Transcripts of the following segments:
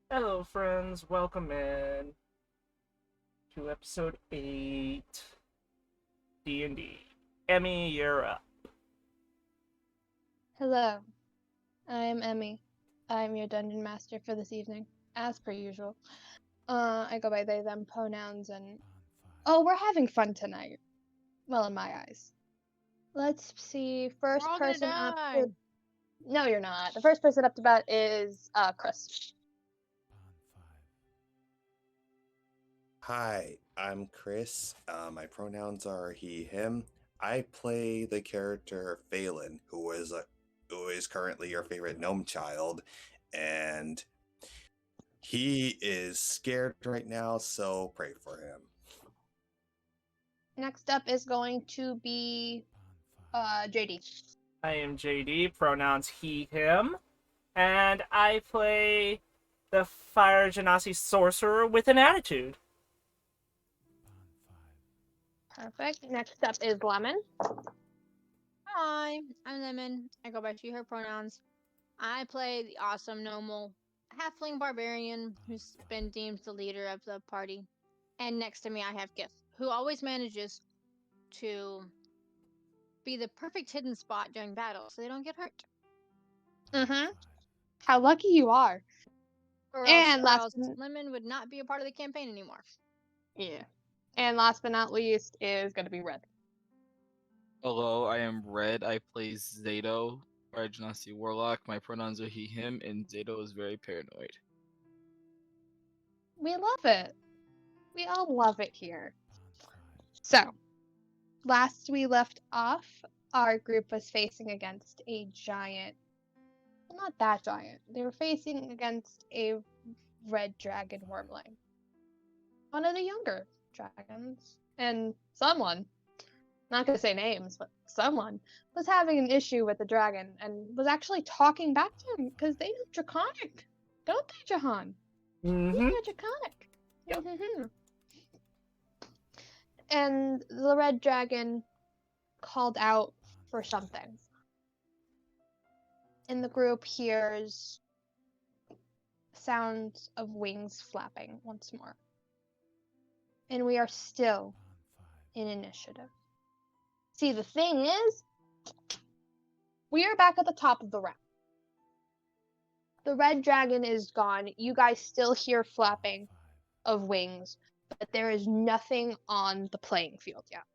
Hello, friends. Welcome in to episode 8 D&D. Emmy, you're up. Hello, I'm Emmy. I'm your dungeon master for this evening, as per usual. I go by they, them pronouns, and we're having fun tonight. Well, in my eyes. Let's see. We're First all gonna person up. die. No, you're not. The first person up to bat is Chris. Hi, I'm Chris. My pronouns are he, him. I play the character Phelan, who is currently your favorite gnome child, and he is scared right now, so pray for him. Next up is going to be JD. I am JD, pronouns he, him, and I play the Fire Genasi sorcerer with an attitude. Perfect. Next up is Lemon. Hi, I'm Lemon. I go by she, her pronouns. I play the awesome Nomal halfling barbarian who's been deemed the leader of the party. And next to me, I have Gif, who always manages to be the perfect hidden spot during battle so they don't get hurt. Mm-hmm. How lucky you are. And Or last else Lemon would not be a part of the campaign anymore. Yeah. And last but not least is going to be Red. Hello, I am Red. I play Zato, or Genasi Warlock. My pronouns are he, him, and Zato is very paranoid. We love it. We all love it here. So, last we left off, our group was facing against a giant. Well, not that giant. They were facing against a red dragon wormling. One of the younger dragons. And someone, not gonna say names, but someone, was having an issue with the dragon and was actually talking back to him because they know Draconic. Don't they, Jahan? Mm-hmm. Yeah, Draconic. Yep. Mm-hmm. And the red dragon called out for something. And the group hears sounds of wings flapping once more. And we are still in initiative. See, the thing is, we are back at the top of the round. The red dragon is gone. You guys still hear flapping of wings, but there is nothing on the playing field yet.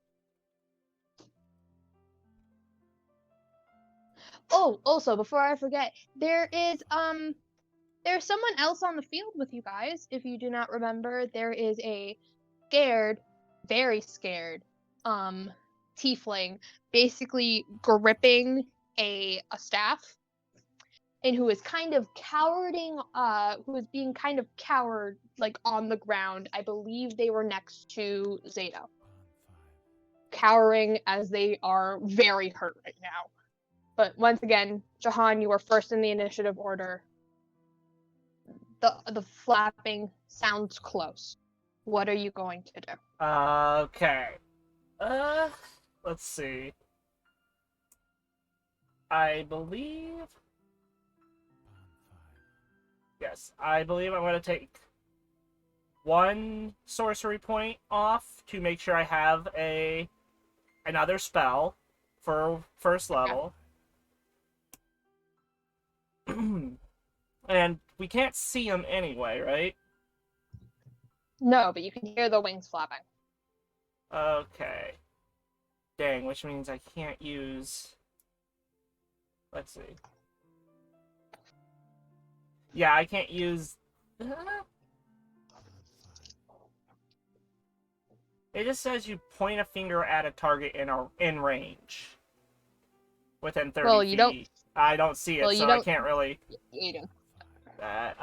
Oh, also, before I forget, there's someone else on the field with you guys. If you do not remember, there is a scared, very scared, tiefling, basically gripping a staff, and who is kind of who is being kind of coward, like on the ground. I believe they were next to Zato, cowering as they are very hurt right now. But once again, Jahan, you are first in the initiative order. The flapping sounds close. What are you going to do? Okay. Let's see. I believe... Yes, I believe I'm going to take one sorcery point off to make sure I have another spell for first level. And we can't see them anyway, right? No, but you can hear the wings flapping. Okay. Dang, which means I can't use... Let's see. Yeah, I can't use... It just says you point a finger at a target in range. Within 30 Well, feet. you don't... I don't see it, Well, so I can't really... You do. That.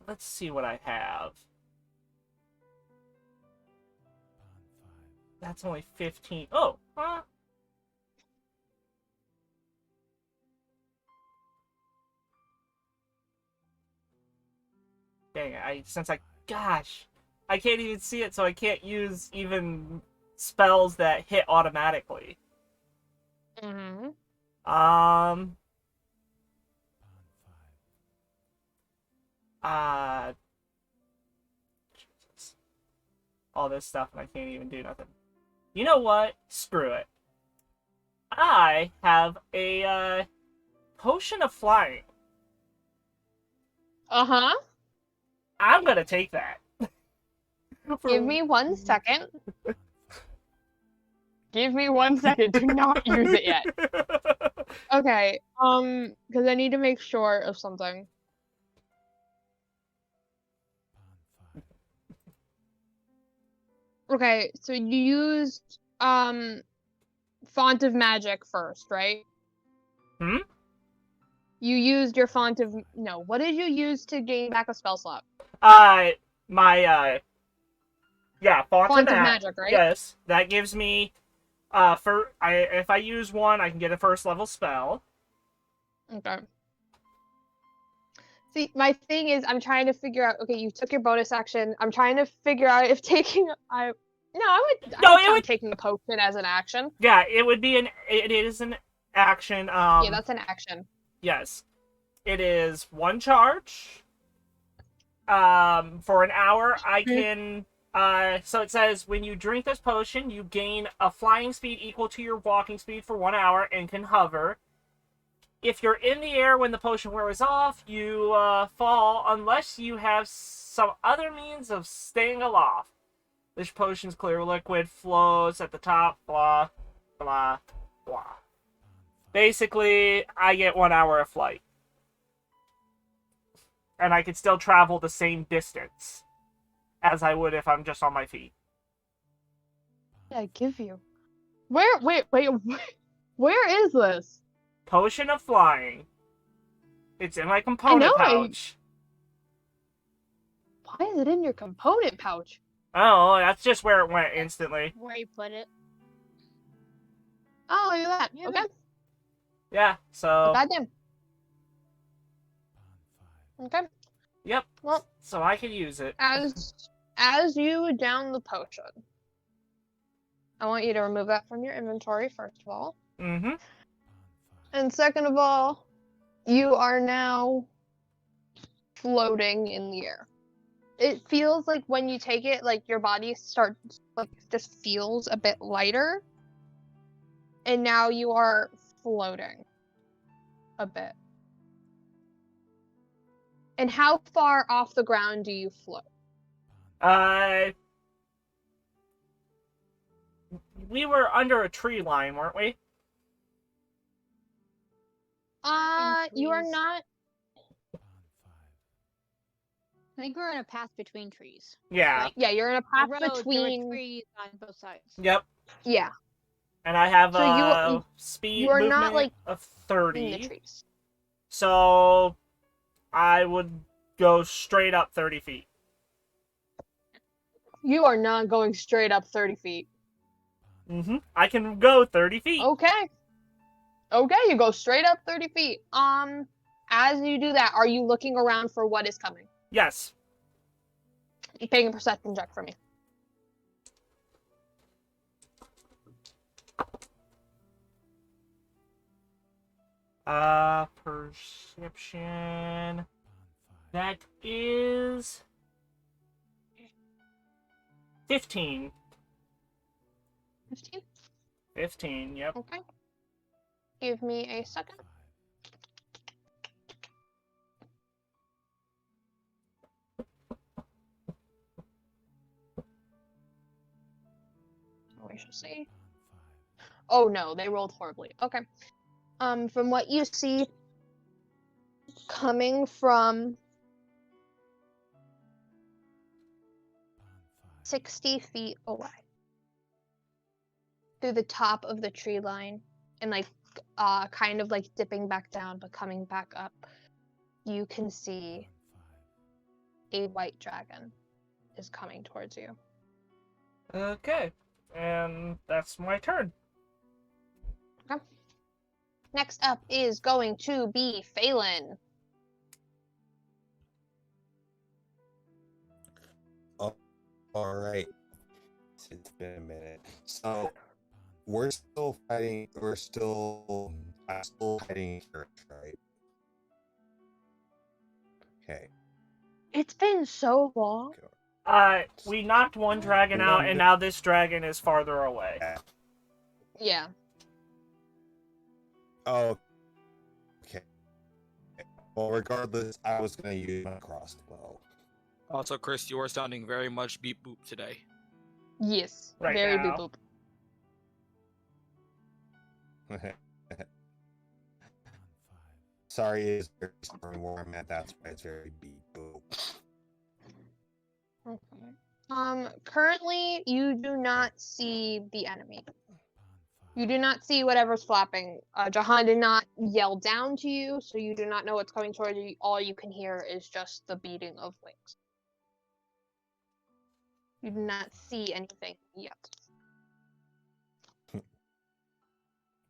Let's see what I have. That's only 15. Oh, huh? Dang it, gosh, I can't even see it, so I can't use even spells that hit automatically. Mm-hmm. Um. Uh. Jesus. All this stuff, and I can't even do nothing. You know what? Screw it. I have a potion of flying. Uh-huh. I'm gonna take that. Give me 1 second. Give me 1 second. Do not use it yet. Okay, because I need to make sure of something. Okay, so you used Font of Magic first, right? Hmm? You used your Font of no. What did you use to gain back a spell slot? My yeah, Font Font of of Magic, right? Yes, that gives me if I use one, I can get a first level spell. Okay. See, my thing is, I'm trying to figure out. Okay, you took your bonus action. I'm trying to figure out if taking. I would No, it count would. taking a potion as an action. Yeah, it would be It is an action. Yeah, that's an action. Yes, it is one charge. For an hour, I can. So it says when you drink this potion, you gain a flying speed equal to your walking speed for 1 hour and can hover. If you're in the air when the potion wears off, you fall unless you have some other means of staying aloft. This potion's clear liquid flows at the top, blah, blah, blah. Basically, I get 1 hour of flight. And I can still travel the same distance as I would if I'm just on my feet. What did I give you? Wait, where is this? Potion of flying. It's in my I component know. pouch. Why is it in your component pouch? Oh, that's just where it went instantly. Where you put it. Oh, look at that. Yeah, Okay. Yeah, Oh, so... goddamn. Okay. Yep. Well, so I can use it. as you down the potion, I want you to remove that from your inventory, first of all. Mm-hmm. And second of all, you are now floating in the air. It feels like when you take it, like your body starts, like, just feels a bit lighter. And now you are floating a bit. And how far off the ground do you float? We were under a tree line, weren't we? You are trees. not. I think we're in a path between trees. Yeah. Like, Yeah, you're in a a path road, there were between. trees on both sides. Yep. Yeah, And I have So speed you are movement not, like, of in the 30. trees. So I would go straight up 30 feet. You are not going straight up 30 feet. Mm-hmm. I can go 30 feet. Okay. Okay, you go straight up 30 feet. As you do that, are you looking around for what is coming? Yes. You paying a perception check for me. Perception. That is 15. 15? 15, yep. Okay. Give me a second. We shall see. Oh no, they rolled horribly. Okay. From what you see, coming from 60 feet away, through the top of the tree line, and like kind of like dipping back down but coming back up, you can see a white dragon is coming towards you. Okay. And that's my turn. Okay. Next up is going to be Phelan. All right. It's been a minute. So we're still fighting. We're still I'm still hiding here, right? Okay. It's been so long. We knocked one dragon out, and now this dragon is farther away. Yeah. Oh, okay. Well, regardless, I was gonna use my crossbow. Also, Chris, you are sounding very much beep boop today. Yes. Right Very now. boop boop. Sorry, it's very stormy where I'm at. That's why it's very beep boop. Okay. Currently, you do not see the enemy. You do not see whatever's flapping. Jahan did not yell down to you, so you do not know what's coming towards you. All you can hear is just the beating of wings. You do not see anything yet.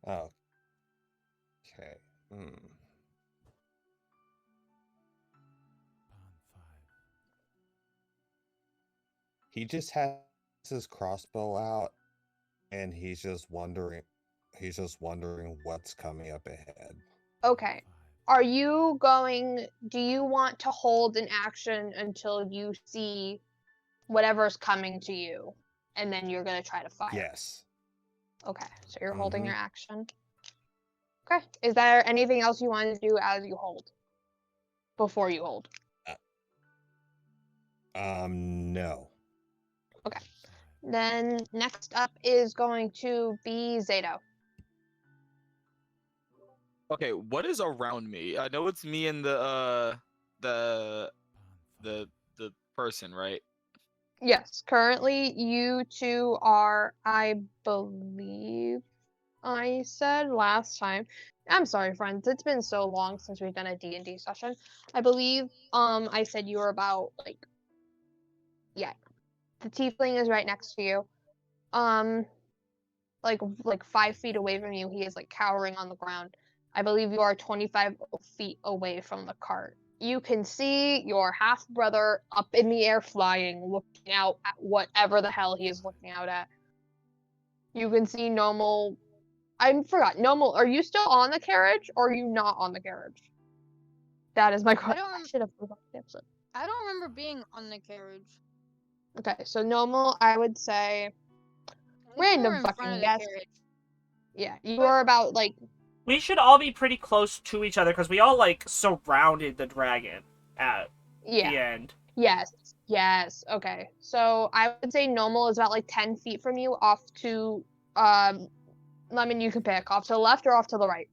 Oh. Okay. He just has his crossbow out, and he's just wondering what's coming up ahead. Okay. Do you want to hold an action until you see whatever's coming to you, and then you're gonna try to fire? Yes. Okay, so you're holding your action. Okay. Is there anything else you want to do as you hold? Before you hold? No. Okay. Then next up is going to be Zato. Okay, what is around me? I know it's me and the person, right? Yes, currently you two are, I believe I said last time. I'm sorry, friends. It's been so long since we've done a D&D session. I believe I said you were about yeah. The tiefling is right next to you. Like 5 feet away from you, he is like cowering on the ground. I believe you are 25 feet away from the cart. You can see your half brother up in the air flying, looking out at whatever the hell he is looking out at. You can see Normal. I forgot. Normal, are you still on the carriage or are you not on the carriage? That is my question. I should have forgotten the episode. I don't remember being on the carriage. Okay, so Normal, I would say random fucking guess. Yeah, you were about like. We should all be pretty close to each other because we all like surrounded the dragon at the end. Yes. Okay, so I would say Normal is about like 10 feet from you, off to Lemon. You can pick off to the left or off to the right.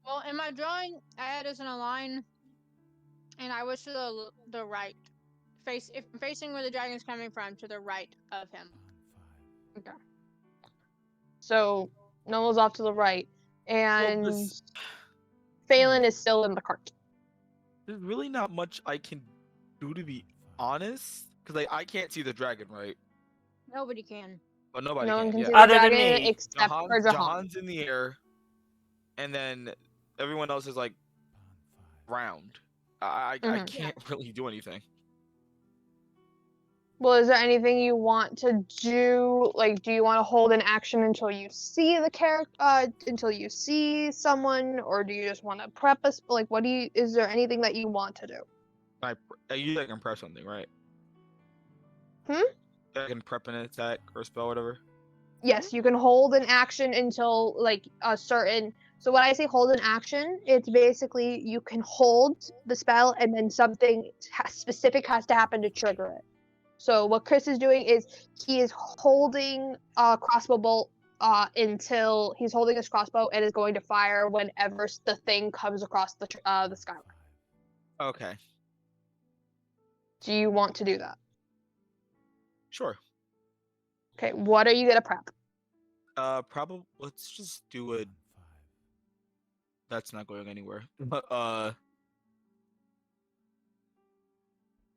Well, in my drawing, I had us in a line, and I was to the right, facing where the dragon's coming from, to the right of him. Okay. So Normal's off to the right, and Phelan is still in the cart. There's really not much I can do, to be honest, because I can't see the dragon, right? Nobody can. But nobody No one can. can Yeah. see the Other than dragon me. except for Jahan. Jahan's in the air, and then everyone else is like round. I can't really do anything. Well, is there anything you want to do? Like, do you want to hold an action until you see the character, until you see someone, or do you just want to prep us? Like, is there anything that you want to do? I usually can prep something, right? Hmm? I can prep an attack or spell, whatever. Yes, you can hold an action until like a certain. So when I say hold an action, it's basically you can hold the spell and then something specific has to happen to trigger it. So what Chris is doing is he is holding a crossbow bolt until he's holding his crossbow and is going to fire whenever the thing comes across the skyline. Okay. Do you want to do that? Sure. Okay, what are you gonna prep? Probably let's just do it. That's not going anywhere.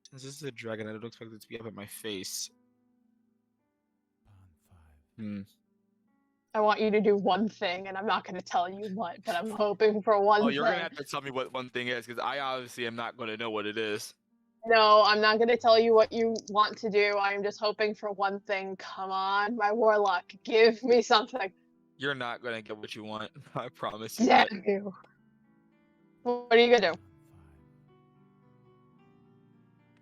Since this is a dragon, I don't expect it to be up at my face. I want you to do one thing, and I'm not going to tell you what, but I'm hoping for one thing. Oh, you're going to have to tell me what one thing is, because I obviously am not going to know what it is. No, I'm not going to tell you what you want to do. I'm just hoping for one thing. Come on, my warlock, give me something. You're not gonna get what you want. I promise you that. Damn you. What are you gonna do?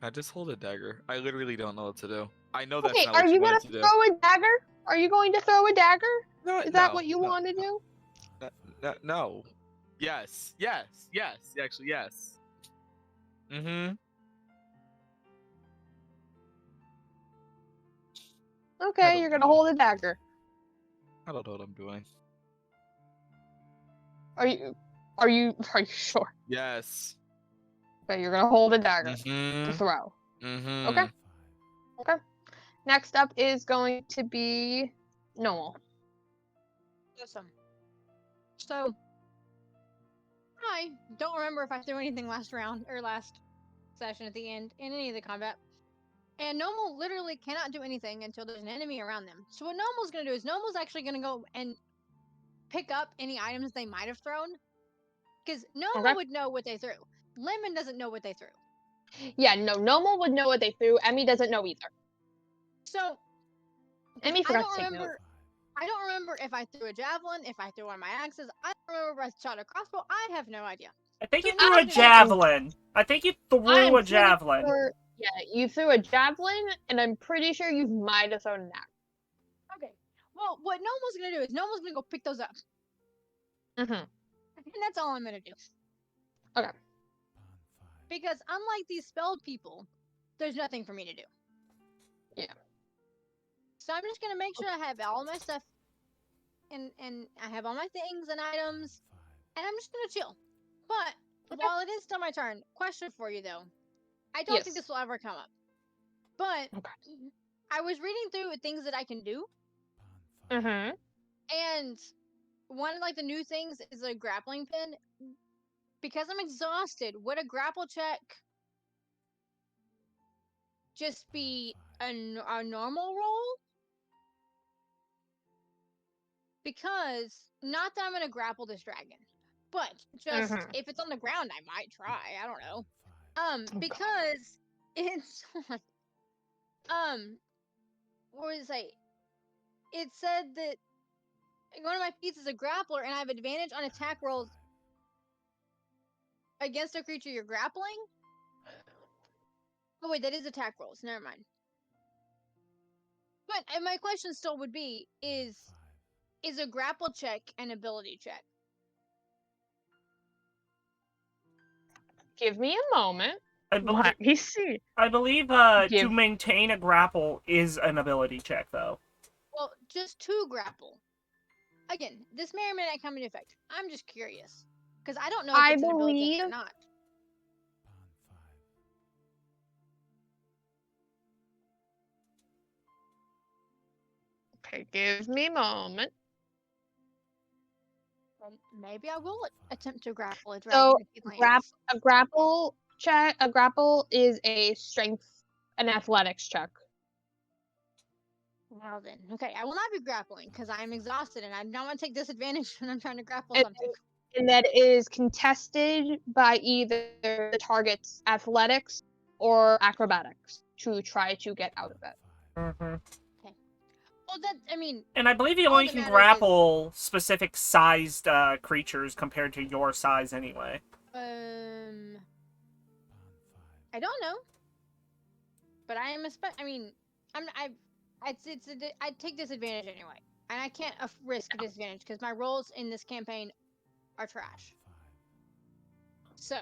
I just hold a dagger. I literally don't know what to do. I know that's Okay, not are what you you gonna wanted to do. throw a dagger? Are you going to throw a dagger? No, Is that no, what you no, want to do? no. Yes, yes, yes. Actually, yes. Mm-hmm. I Okay, you're don't gonna know. hold a dagger. I don't know what I'm doing. Are you sure? Yes. Okay, you're gonna hold a dagger to Mm-hmm. throw. Mm-hmm. Okay. Okay. Next up is going to be Noel. Awesome. So, I don't remember if I threw anything last round or last session at the end in any of the combat. And Normal literally cannot do anything until there's an enemy around them. So what Normal's gonna do is Normal's actually gonna go and pick up any items they might have thrown. Because Normal Okay. would know what they threw. Lemon doesn't know what they threw. Yeah, no, Noel would know what they threw. Emmy doesn't know either. So Emmy I forgot don't to take notes. remember. I don't remember if I threw a javelin, if I threw one of my axes. I don't remember if I shot a crossbow. I have no idea. I think you So threw now a I'm gonna- javelin. I think you threw I'm a pretty javelin. sure, yeah, you threw a javelin, and I'm pretty sure you might have thrown an axe. Okay. Well, what Normal's gonna do is Normal's gonna go pick those up, Mm-hmm. and that's all I'm gonna do. Okay. Because unlike these spelled people, there's nothing for me to do. Yeah. So I'm just gonna make sure I have all my stuff, and I have all my things and items, and I'm just gonna chill. But Okay. while it is still my turn, question for you though. I don't think Yes. this will ever come up. But Okay. I was reading through things that I can do, Mm-hmm. and one of like the new things is a grappling pin. Because I'm exhausted, would a grapple check just be a normal roll? Because not that I'm gonna grapple this dragon, but just Mhm. if it's on the ground, I might try. I don't know. God. Because it's what did it say? It said that one of my feats is a grappler, and I have advantage on attack rolls against a creature you're grappling. Oh wait, that is attack rolls. Never mind. But and my question still would be: is a grapple check an ability check? Give me a moment. I believe, Let me see. to Give- maintain a grapple is an ability check, though. Well, just to grapple. Again, this may or may not come into effect. I'm just curious because I don't know if I it's an ability check or believe- not. Okay, give me a moment. Well, maybe I will attempt to grapple a So, dragon if he lands. A grapple check. A grapple is a strength, an athletics check. Well then, okay, I will not be grappling because I am exhausted and I don't want to take disadvantage when I'm trying to grapple And- something. And that is contested by either the target's athletics or acrobatics to try to get out of it. Mm-hmm. Well, that I mean, And I believe you All only that can matters grapple specific sized creatures compared to your size anyway. I don't know, but I am I mean, I take disadvantage anyway, and I can't risk a disadvantage because my rolls in this campaign are trash. So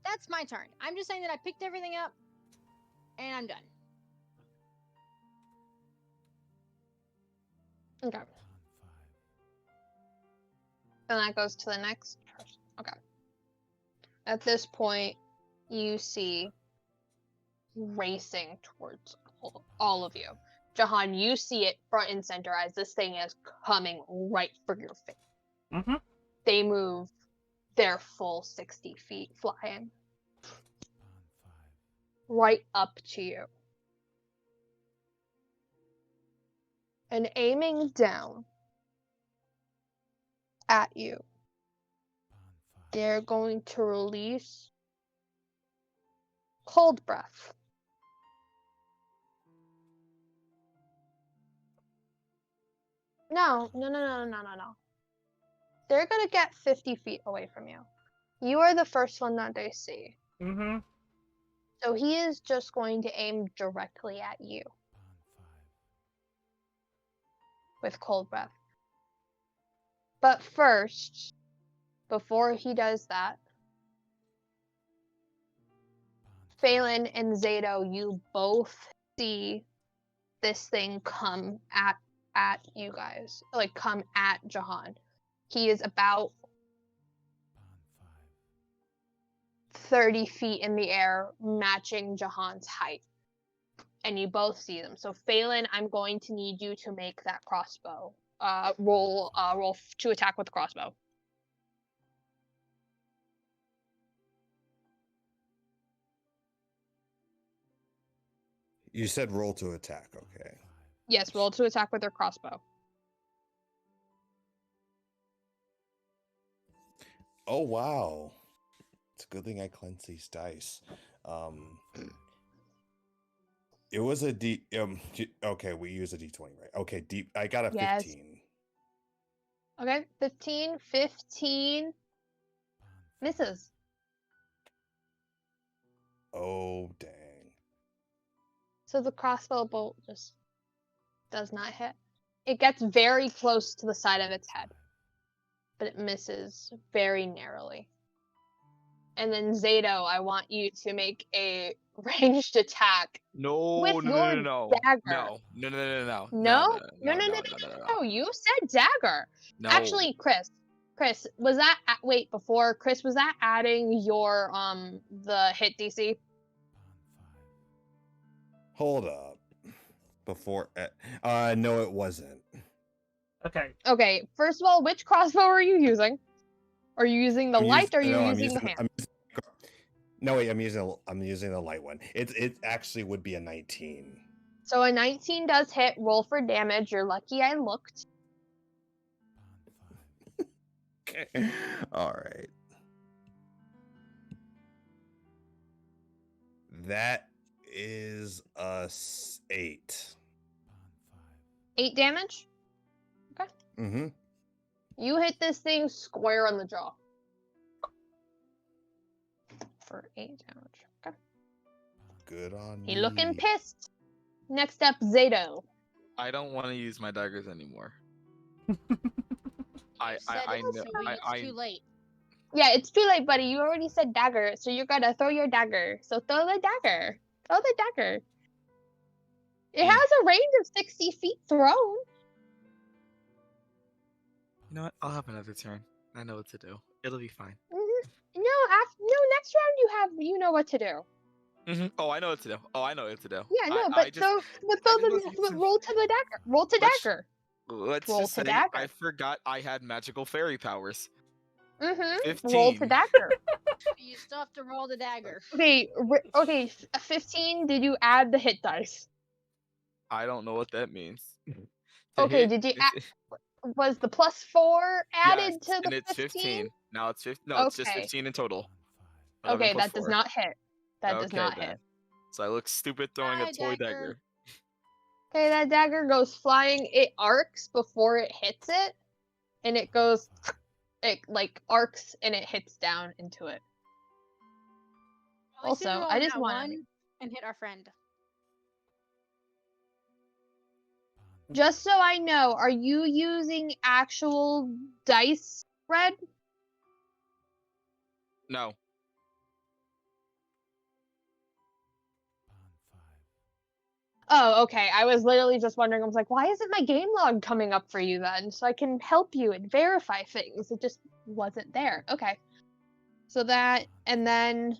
that's my turn. I'm just saying that I picked everything up, and I'm done. Okay. And that goes to the next person. Okay. At this point, you see racing towards all of you. Jahan, you see it front and center as this thing is coming right for your face. Mm-hmm. They move their full 60 feet flying right up to you. And aiming down at you, they're going to release cold breath. No. They're gonna get 50 feet away from you. You are the first one that they see. Mm-hmm. So he is just going to aim directly at you. With cold breath. But first, before he does that, Phelan and Zato, you both see this thing come at you guys. Like, come at Jahan. He is about 30 feet in the air, matching Jahan's height. And you both see them. So Phelan, I'm going to need you to make that crossbow. Roll to attack with the crossbow. You said roll to attack, okay. Yes, roll to attack with their crossbow. Oh wow. It's a good thing I cleansed these dice. It was a okay, we use a D20, right? Okay, I got a Yes. 15. Okay, 15 misses. Oh dang. So the crossbow bolt just does not hit. It gets very close to the side of its head, but it misses very narrowly. And then Zato, I want you to make a ranged attack. No, With no, your no, no, dagger. no, no, no, no, no, No? no, No, you said dagger. no. Actually, Chris, was that wait, before Chris, was that adding your the hit DC? Hold up. Before no it wasn't. Okay. Okay, first of all, which crossbow are you using? Are you using the light or are you using the hand? No wait, I'm using the light one. It actually would be a 19. So a 19 does hit. Roll for damage. You're lucky I looked. Okay. All right. That is a 8. 8 damage? Mm-hmm. You hit this thing square on the jaw. For 8 damage. Okay. Good on He me. looking pissed. Next up, Zato. I don't want to use my daggers anymore. You said I it, know. so it's too late. Yeah, it's too late, buddy. You already said dagger, so you're gonna throw your dagger. So throw the dagger. Throw the dagger. It has a range of 60 feet thrown. You know what? I'll have another turn. I know what to do. It'll be fine. No, next round you know what to do. Oh, I know what to do. Oh, I know what to do. Yeah, no, I just, roll to the dagger. Roll to dagger. Let's Roll just to say dagger. I forgot I had magical fairy powers. Mm-hmm. 15. Roll to dagger. You still have to roll the dagger. Okay, a 15, did you add the hit dice? I don't know what that means. Okay, did you was the +4 added to the and it's 15? Now it's 15. No, it's just Okay. 15 in total. Okay, 11 plus that does 4. not hit. That does Okay, not then. hit. So I look stupid throwing a Bye, toy dagger. dagger. Okay, that dagger goes flying. It arcs before it hits it, and it goes, it like arcs and it hits down into it. At least we Also, rolled I just that want one and hit our friend. just so I know, are you using actual dice, Red? No. Oh, okay. I was literally just wondering. I was like, why isn't my game log coming up for you then? So I can help you and verify things. It just wasn't there. Okay. So that, and then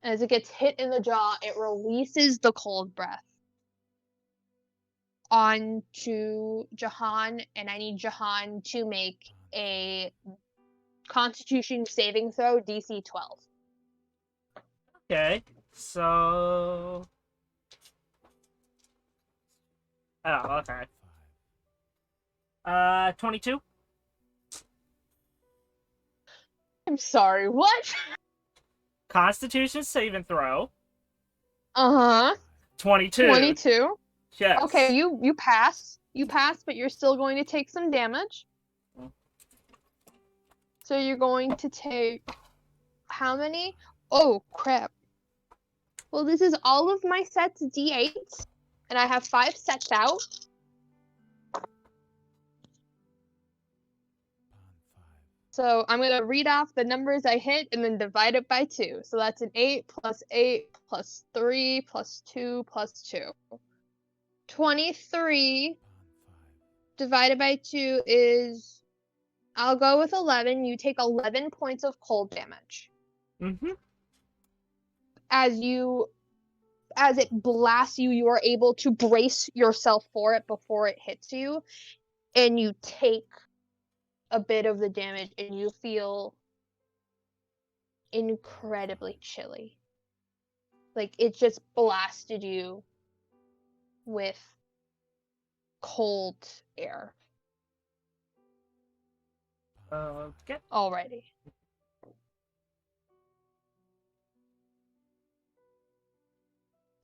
as it gets hit in the jaw, it releases the cold breath onto Jahan, and I need Jahan to make a Constitution saving throw, DC 12. Okay. So. Oh, okay. 22. I'm sorry, what? Constitution saving throw. Uh-huh. 22. 22. Yes. Okay, you pass. You pass, but you're still going to take some damage. Mm. So you're going to take how many? Oh, crap. Well, this is all of my sets D8s, and I have 5 sets out. So I'm going to read off the numbers I hit and then divide it by 2. So that's an 8 plus 8 plus 3 plus 2 plus 2. 23 divided by 2 is, I'll go with 11. You take 11 points of cold damage. Mm-hmm. As it blasts you, you are able to brace yourself for it before it hits you, and you take a bit of the damage, and you feel incredibly chilly. Like it just blasted you with cold air Okay. already.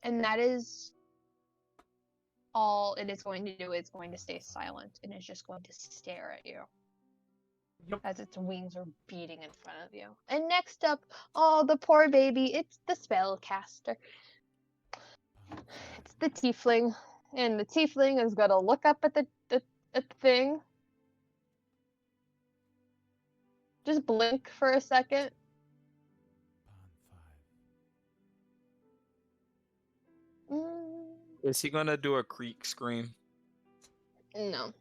And that is all it is going to do. It's going to stay silent and it's just going to stare at you Yep. as its wings are beating in front of you. And next up, oh, the poor baby, it's the spellcaster. It's the tiefling. And the tiefling is going to look up at the thing. Just blink for a second. Is he gonna do a creak scream? No.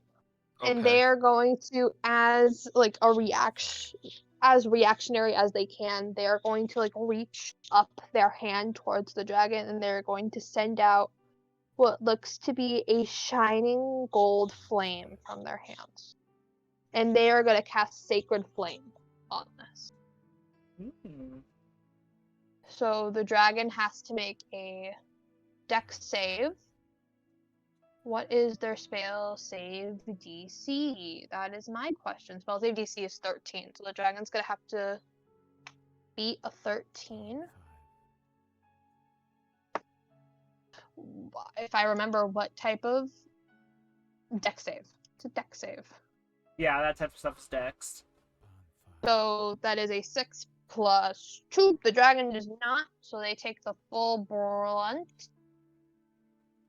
Okay. And they are going to, as like a reaction, as reactionary as they can, they are going to like reach up their hand towards the dragon, and they're going to send out what looks to be a shining gold flame from their hands, and they are going to cast Sacred Flame on this. Mm. So the dragon has to make a Dex save. What is their spell save DC? That is my question. Spell save DC is 13, so the dragon's gonna have to beat a 13. If I remember what type of Dex save. It's a Dex save. Yeah, that type of stuff is Dex. So that is a 6 plus 2. The dragon does not, so they take the full brunt.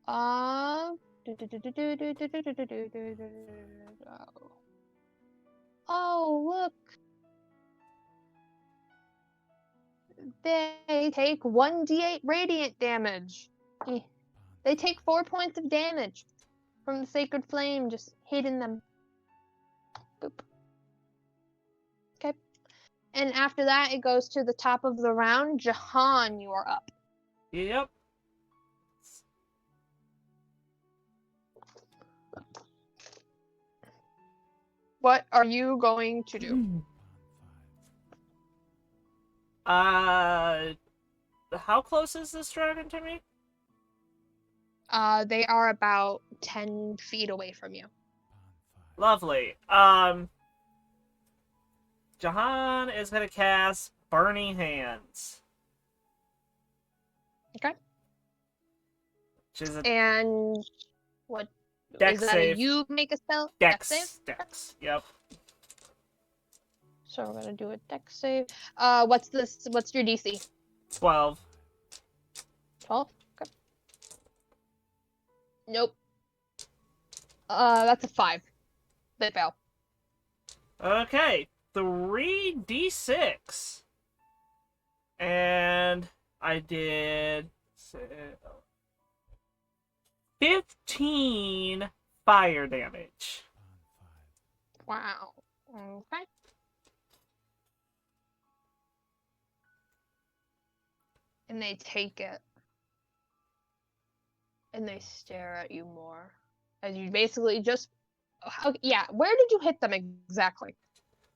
Oh, look. They take 1d8 radiant damage. They take 4 points of damage from the Sacred Flame just hitting them. Boop. Okay. And after that, it goes to the top of the round. Jahan, you are up. Yep. What are you going to do? How close is this dragon to me? They are about 10 feet away from you. Lovely. Jahan is gonna cast Burning Hands. Okay. Which is a And what Dex is that? save. You make a spell? Dex. Save? Dex. Yep. So we're gonna do a Dex save. What's this? What's your DC? 12. 12. Okay. Nope. That's a 5. They fail. Okay. 3d6. And I did 15 fire damage. Wow. Okay. And they take it. And they stare at you more. As you basically just... yeah, where did you hit them exactly?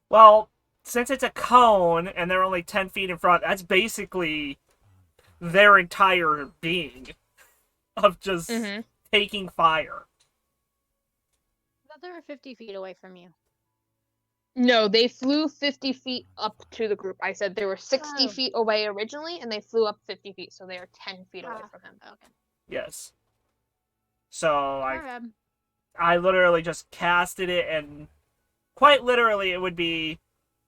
Well, since it's a cone and they're only 10 feet in front, that's basically their entire being of just taking fire. I thought they were 50 feet away from you. No, they flew 50 feet up to the group. I said they were 60 Oh. feet away originally, and they flew up 50 feet, so they are 10 feet away Ah. from him. Okay. Yes. So, Alright. I literally just casted it, and quite literally, it would be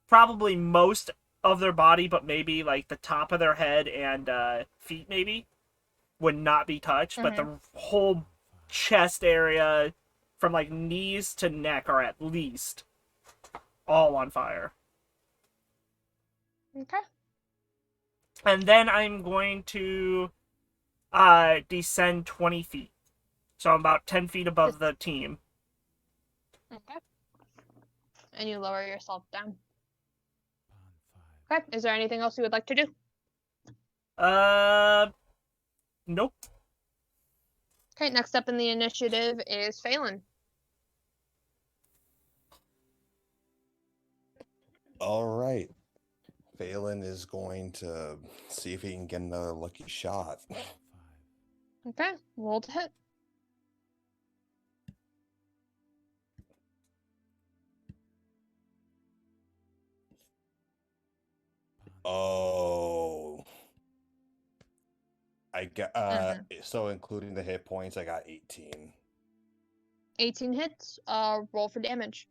probably most of their body, but maybe like the top of their head and feet maybe would not be touched, but the whole chest area from like knees to neck are at least all on fire. Okay. And then I'm going to descend 20 feet. So I'm about 10 feet above the team. Okay. And you lower yourself down. Okay. Is there anything else you would like to do? Nope. Okay, next up in the initiative is Phelan. All right. Phelan is going to see if he can get another lucky shot. Okay, roll to hit. Oh. I got so including the hit points, I got 18. 18 hits. Roll for damage.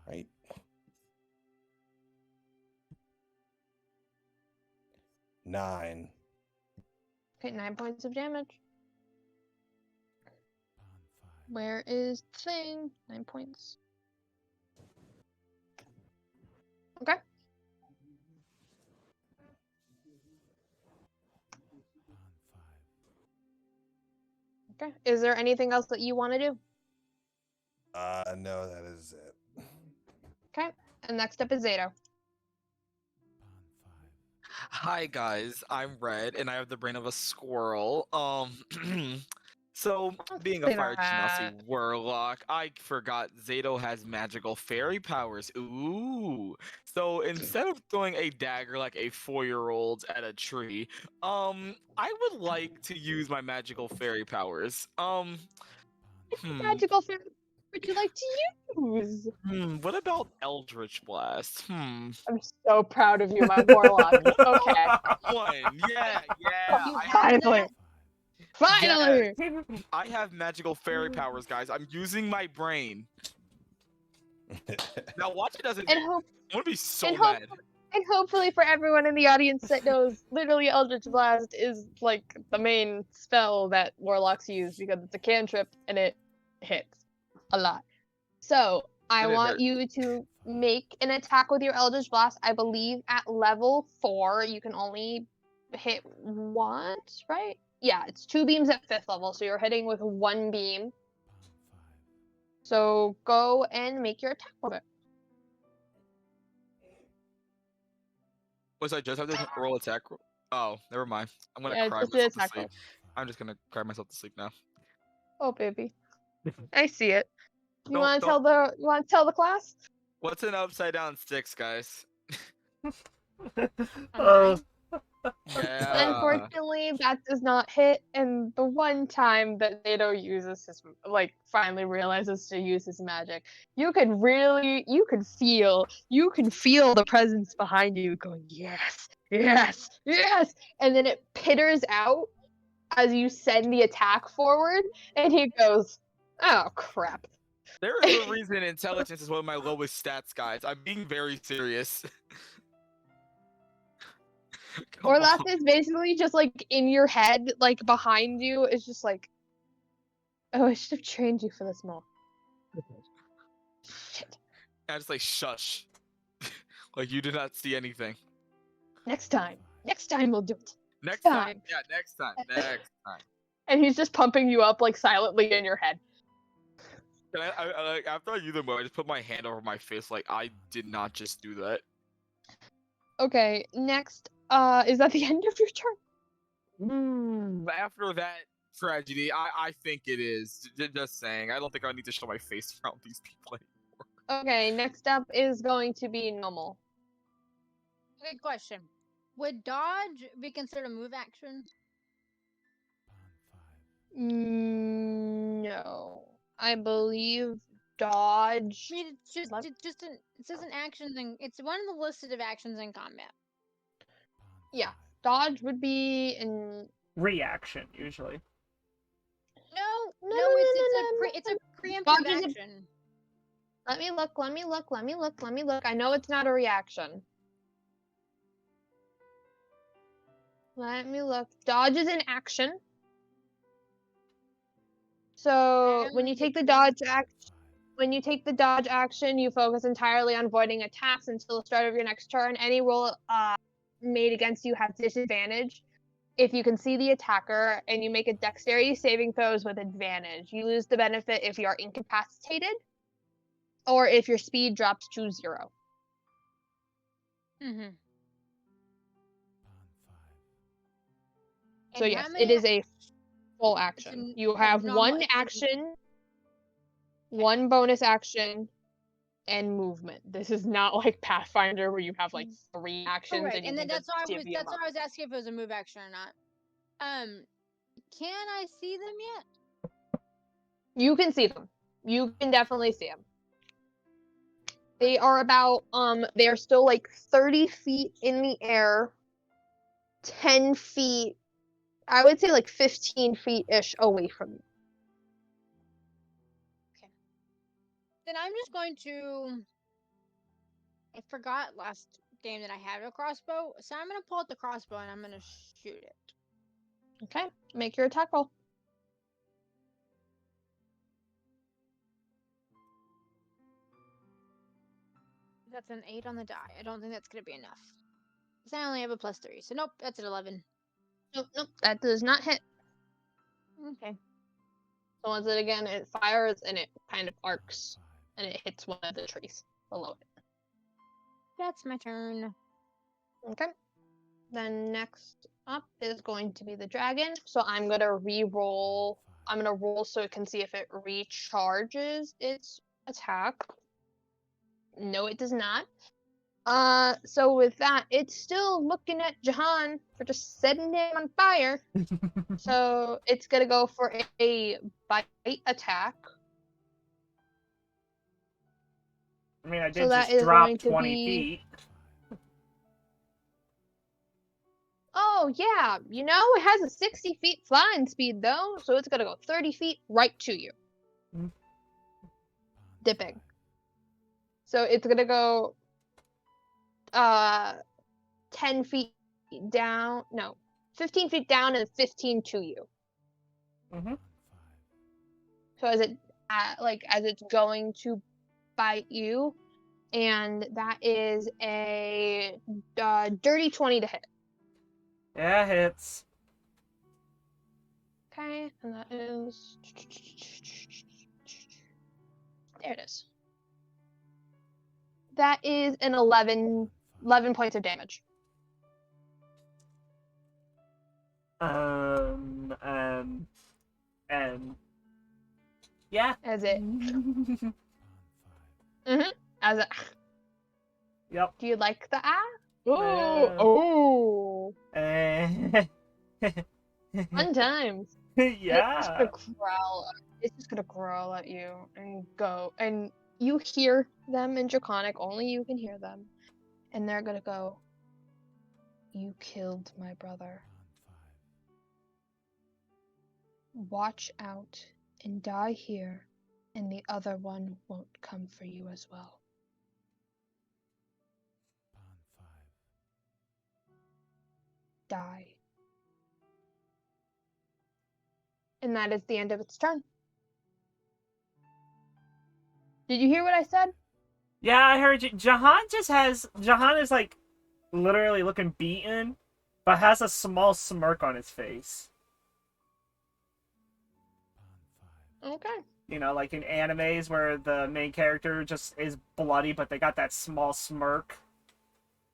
Right. 9. Okay, 9 points of damage. Where is the thing? 9 points. Okay. Okay. Is there anything else that you want to do? No, that is it. Okay. And next up is Zato. Hi guys, I'm Red, and I have the brain of a squirrel. So being a say fire genasi that. warlock, I forgot Zato has magical fairy powers. Ooh! So instead of throwing a dagger like a 4-year-old at a tree, I would like to use my magical fairy powers. Magical fairy would you like to use? What about Eldritch Blast? I'm so proud of you, my warlock. Okay. One, yeah. You I have Finally. that? Finally. I have magical fairy powers, guys. I'm using my brain. Now watch it doesn't. And I'm hope gonna be so and hope- mad. and hopefully for everyone in the audience that knows, literally Eldritch Blast is like the main spell that warlocks use because it's a cantrip and it hits a lot. So I And it want hurts. you to make an attack with your Eldritch Blast. I believe at level 4 you can only hit once, right? Yeah, it's 2 beams at 5th level, so you're hitting with 1 beam. So go and make your attack with it. Was I just have to roll attack? Oh, never mind. I'm gonna Yeah, it's cry just an myself to attack sleep. roll. I'm just gonna cry myself to sleep now. Oh baby, I see it. You Don't- want to don't- tell the class? What's an upside down six, guys? Uh, Yeah. Unfortunately, that does not hit. And the one time that Zato uses his, finally realizes to use his magic, you can feel the presence behind you going, yes, yes, yes, and then it pitters out as you send the attack forward, and he goes, oh crap. There is a reason intelligence is one of my lowest stats, guys. I'm being very serious. Come Orlath on. is basically just like in your head, like behind you. It's just like, oh, I should have trained you for this more. Shit. I just like shush. Like you did not see anything. Next time we'll do it. Next Fine. time. Yeah, next time. Next time. And he's just pumping you up like silently in your head. Can I after I use the move, I just put my hand over my face like I did not just do that. Okay, next, is that the end of your turn? After that tragedy, I think it is. Just saying. I don't think I need to show my face around these people anymore. Okay, next up is going to be normal. Good question. Would dodge be considered a move action? No. I believe dodge. I mean, it's just Let- it says an actions and it's one of the listed of actions in combat. Yeah, dodge would be in. reaction usually. No, No, No, it's a preemptive Dodge is a- action. Let me look. I know it's not a reaction. Let me look. Dodge is an action. So when you take the dodge action, you focus entirely on avoiding attacks until the start of your next turn. Any roll made against you has disadvantage if you can see the attacker, and you make a dexterity saving throws with advantage. You lose the benefit if you are incapacitated, or if your speed drops to 0. Mm-hmm. So yes, it is a full action. You have one action, one bonus action, and movement. This is not like Pathfinder where you have like 3 actions. Correct, and you and then can that's just why divvy 'em up. I was asking if it was a move action or not. Can I see them yet? You can see them. You can definitely see them. They are about they are still like 30 feet in the air, 10 feet, I would say like 15 feet ish away from you. Then I'm just going to. I forgot last game that I had a crossbow, so I'm gonna pull out the crossbow and I'm gonna shoot it. Okay, make your attack roll. That's an 8 on the die. I don't think that's gonna be enough. Because I only have a +3, so nope, that's an 11. Nope, that does not hit. Okay. So once it again, it fires and it kind of arcs and it hits one of the trees below it. That's my turn. Okay. Then next up is going to be the dragon. So I'm gonna re-roll. I'm gonna roll so it can see if it recharges its attack. No, it does not. So with that, it's still looking at Jahan for just setting him on fire. So it's gonna go for a bite attack. I mean, I So did that just is drop going to 20 be- feet. Oh yeah, you know it has a 60 feet flying speed though, so it's gonna go 30 feet right to you. Mhm. Dipping. So it's gonna go 10 feet down, no, 15 feet down and 15 to you. Mm-hmm. So as it as it's going to bite you, and that is a dirty 20 to hit. Yeah, hits. Okay, and that is there. It is. That is an 11 points of damage. Yeah. As it. As it. Yep. Do you like the ah? Yeah. Oh. Eh. Fun times. Yeah. It's just gonna growl. It's just gonna growl at you and go. And you hear them in Draconic. Only you can hear them. And they're gonna go. You killed my brother. Watch out and die here, and the other one won't come for you as well. Die. And that is the end of its turn. Did you hear what I said? Yeah, I heard you. Jahan is like literally looking beaten, but has a small smirk on his face. Okay. You know, like in animes where the main character just is bloody, but they got that small smirk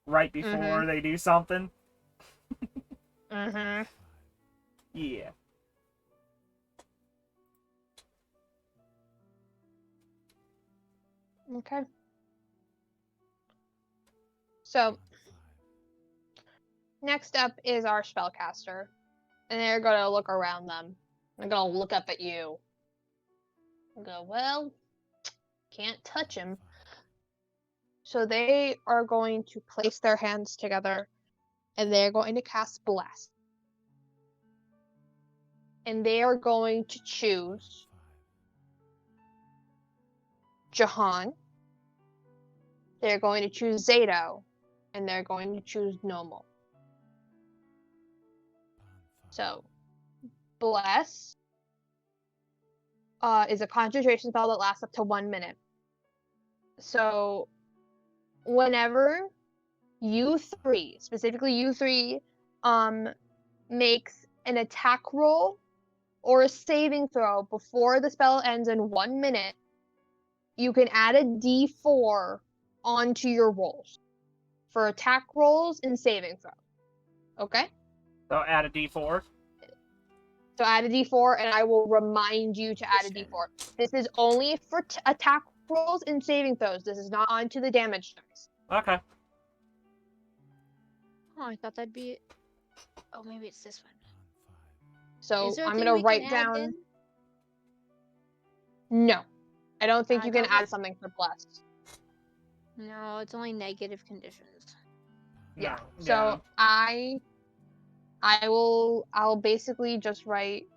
right before they do something. Mm-hmm. Yeah. Okay. So, next up is our spellcaster. And they're going to look around them. They're going to look up at you. And go, well, can't touch him. So they are going to place their hands together. And they're going to cast Bless. and they are going to choose Jahan. They're going to choose Zato, and they're going to choose Nomal. So, Bless is a concentration spell that lasts up to 1 minute. So, whenever you three, specifically you three, makes an attack roll or a saving throw before the spell ends in 1 minute, you can add a d4 onto your rolls for attack rolls and saving throw. Okay? So add a D4. So add a d4, and I will remind you to add a d4. This is only for attack rolls and saving throws. This is not onto the damage dice. Okay. Oh, I thought that'd be. Oh, maybe it's this one. So Is there a I'm thing gonna we can write add down. then? No, I don't think I you can thought add that- something for blessed. No, it's only negative conditions. Yeah. No, So I'll basically just write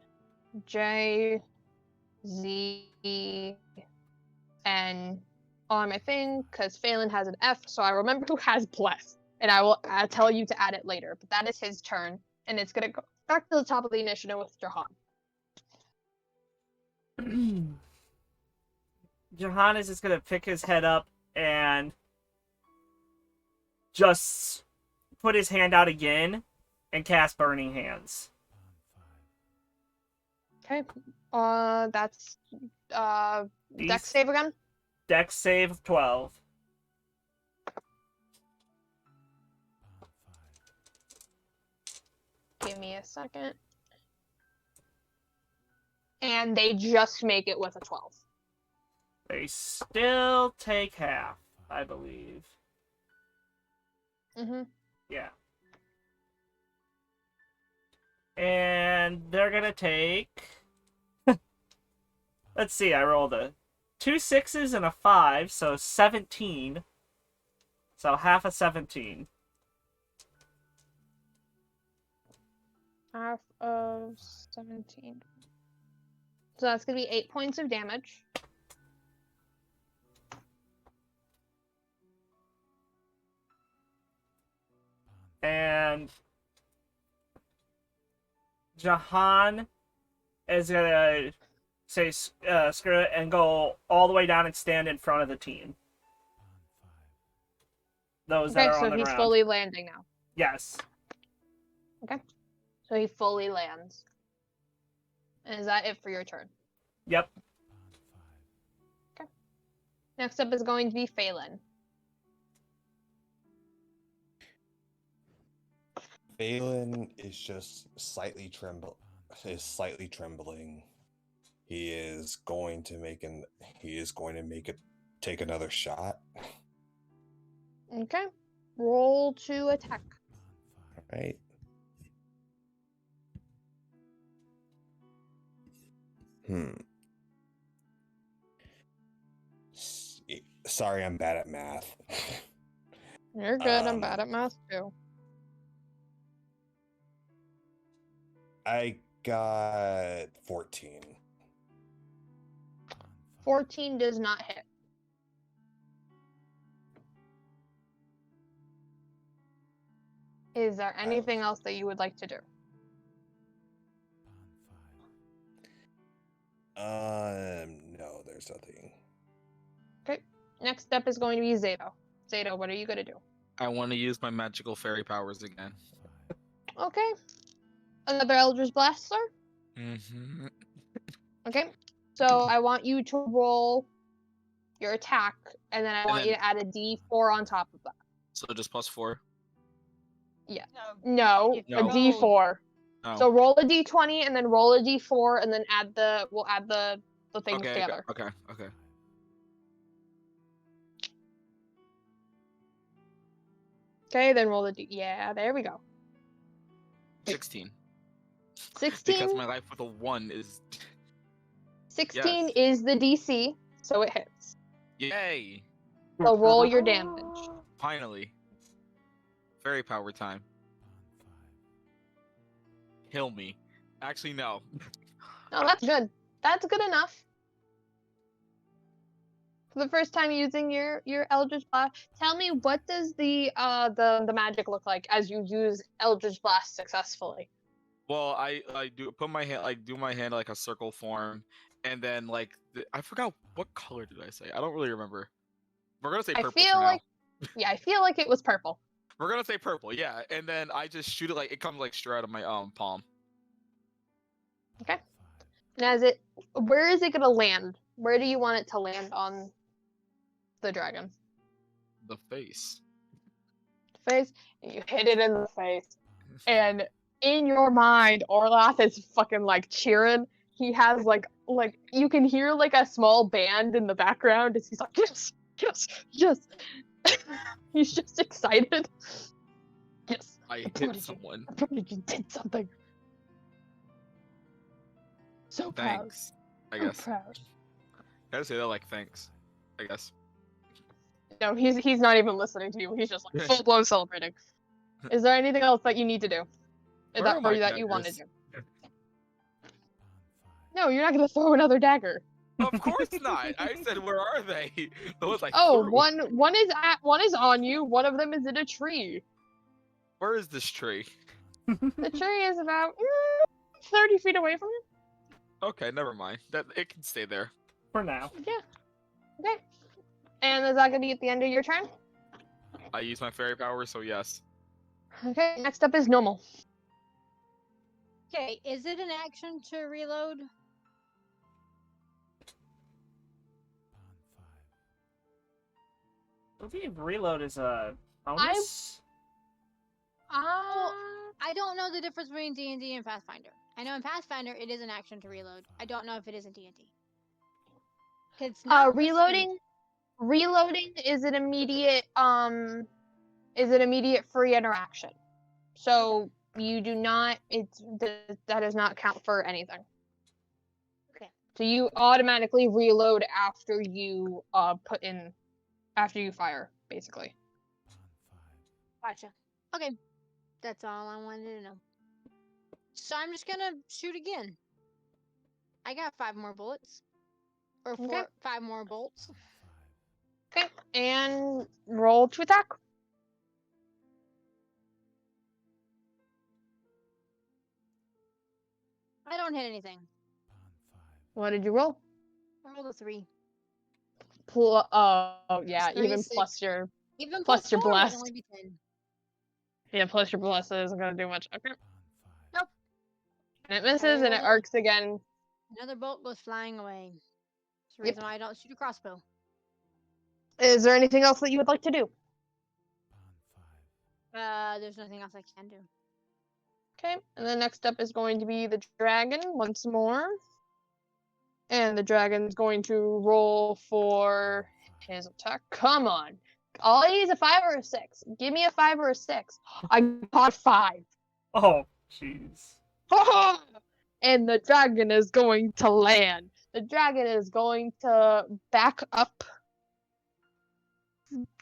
J Z N on my thing because Phelan has an F, so I remember who has bless, and I'll tell you to add it later. But that is his turn, and it's gonna go back to the top of the initiative with Jahan. Jahan is just gonna pick his head up and just put his hand out again and cast Burning Hands. Okay. That's Dex These- save again. Dex save of 12. Give me a second. And they just make it with a 12. They still take half, I believe. Mm-hmm. Yeah. And they're gonna take. Let's see, I rolled a 2 6s and a 5, so 17. So half of 17. Half of 17. So that's gonna be 8 points of damage. And Jahan is gonna say screw it and go all the way down and stand in front of the team. Those that Okay, are so on the he's ground. fully landing now. Yes. So he fully lands. And is that it for your turn? Yep. Next up is going to be Phelan. Phelan is just slightly trembling. He is going to take another shot. Okay. Roll to attack. All right. Sorry, I'm bad at math. You're good. I'm bad at math too. I got 14. 14 does not hit. Is there anything else that you would like to do? No, there's nothing. Okay. Next up is going to be Zato. Zato, what are you gonna do? I want to use my magical fairy powers again. Okay. Another Eldritch Blaster? Mm-hmm. Okay. So I want you to roll your attack, and then I want you to add a d4 on top of that. So just +4. No, No. a d4. Oh. So roll a d20 and then roll a d4 and then we'll add the things okay, together. Okay. Okay, then roll the d. Yeah, there we go. 16. 16. Because my life with a 1 is 16 yes. is the DC, so it hits. yay. So roll your damage. Finally. Fairy power time. Heal me. Actually, no. Oh, that's good. That's good enough. For the first time using your Eldritch Blast, tell me, what does the magic look like as you use Eldritch Blast successfully? Well, I do put my hand do my hand like a circle form, and then like I forgot what color did I say. I don't really remember. We're gonna say I purple feel for now. like, yeah, I feel like it was purple. We're gonna say purple, yeah. And then I just shoot it like it comes like straight out of my palm. Okay. And where is it gonna land? Where do you want it to land on the dragon? The face. Face. And you hit it in the face, and in your mind, Orlath is fucking like cheering. He has like you can hear like a small band in the background as he's like, yes, yes, yes. He's just excited. Yes. I the hit prodigy- someone. The prodigy did something. So proud. Thanks. I So guess. proud. Gotta say that like thanks. I guess. No, he's not even listening to you. He's just like full blown celebrating. Is there anything else that you need to do? Where are my That you want to daggers? do? No, you're not gonna throw another dagger. Of course not. I said, where are they? Those like. Oh, one is on you. One of them is in a tree. Where is this tree? The tree is about 30 feet away from you. Okay, never mind. That it can stay there. For now. Yeah. Okay. And is that gonna be at the end of your turn? I use my fairy power, so yes. Okay. Next up is normal. Okay, is it an action to reload? I believe reload is a bonus. I don't know the difference between D&D and Pathfinder. I know in Pathfinder it is an action to reload. I don't know if it is in D&D. It's not Reloading is an immediate free interaction. So you do not that does not count for anything. Okay. So you automatically reload after you fire, basically. Gotcha. Okay. That's all I wanted to know. So I'm just gonna shoot again. I got 5 more bullets. Or Okay. 5 more bolts. Okay. And roll to attack. I don't hit anything. What did you roll? I rolled a 3. Oh yeah, Three, even 6. plus your Even plus your 4 would blessed. only be 10. Yeah, plus your blessed isn't gonna do much. Okay. Nope. And it misses and it arcs again. Another bolt goes flying away. That's the Yep. reason why I don't shoot a crossbow. Is there anything else that you would like to do? There's nothing else I can do. Okay, and then next up is going to be the dragon once more. And the dragon's going to roll for his attack. Come on. All I need is a 5 or a 6. Give me a 5 or a 6. I got 5. Oh, jeez. And the dragon is going to land. The dragon is going to back up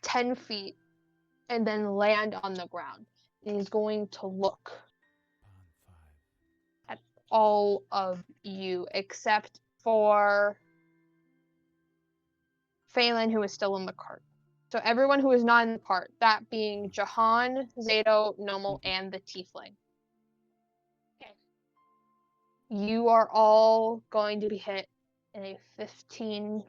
10 feet and then land on the ground. And he's going to look at all of you except for Phelan, who is still in the cart. So everyone who is not in the cart, that being Jahan, Zato, Nomel, and the Tiefling. Okay. You are all going to be hit in a 15.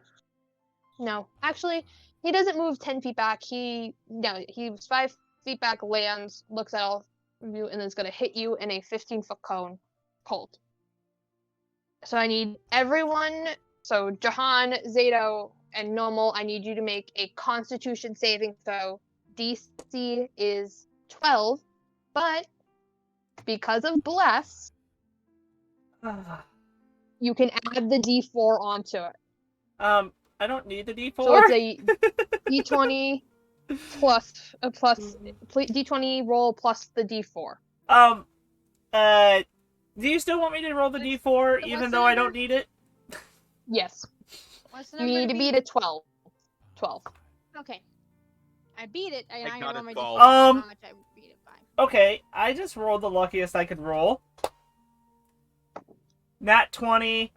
No, actually, he doesn't move 10 feet back. He's 5 feet back, lands, looks at all of you, and then is going to hit you in a 15-foot cone. Cold. So I need everyone. So Jahan, Zato, and Normal, I need you to make a Constitution saving throw. DC is 12, but because of Bless, you can add the D4 onto it. I don't need the D4. So it's a D20 plus D20 roll plus the D4. Do you still want me to roll the D4 even though I don't need it? Yes. What's the You number need to to beat a 12. 12. Okay. I beat it, and I got roll a my 12. D4. How much I beat it by. Okay, I just rolled the luckiest I could roll. nat 20,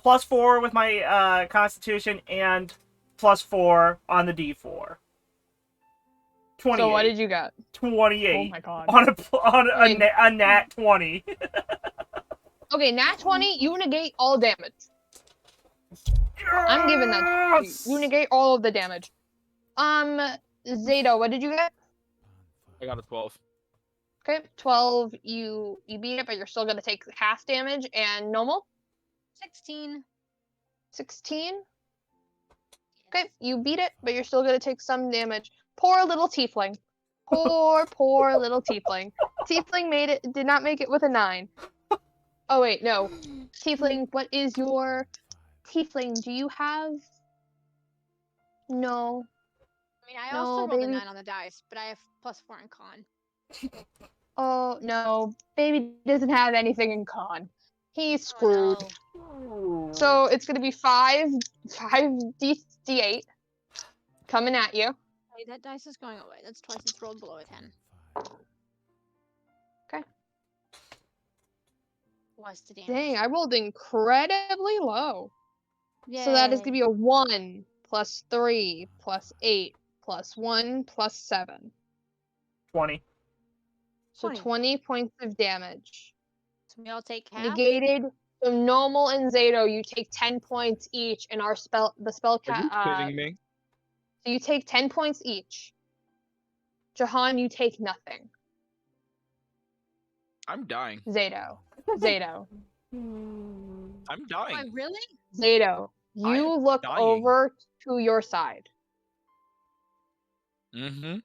+4 with my Constitution, and +4 on the D4. 28. So what did you get? 28. Oh my god. On Wait. a nat 20. Okay, nat 20, you negate all damage. I'm giving that to you. Yes! You negate all of the damage. Zato, what did you get? I got a 12. Okay, 12, you beat it, but you're still gonna take half damage, and normal? 16. 16? Okay, you beat it, but you're still gonna take some damage. Poor little tiefling. Poor little tiefling. Tiefling did not make it with a 9. Oh wait, no. Tiefling, what is your... Tiefling, do you have... No. I mean, I No, also rolled a baby. 9 on the dice, but I have +4 in con. Oh, no. Baby doesn't have anything in con. He's Oh, screwed. no. So it's gonna be 5 D8 coming at you. Hey, that dice is going away. That's twice it's rolled below a 10. Okay. What's the damage? Dang, I rolled incredibly low. Yay. So that is gonna be a 1 plus 3 plus 8 plus 1 plus 7. 20. So 20. 20 points of damage. So we all take half? Negated. So Normal and Zato, you take 10 points each, and the spell Are you kidding me? So you take 10 points each. Jahan, you take nothing. I'm dying. Zato. I'm dying. Wait, really? Zato, I you am look dying. over to your side, Mm-hmm.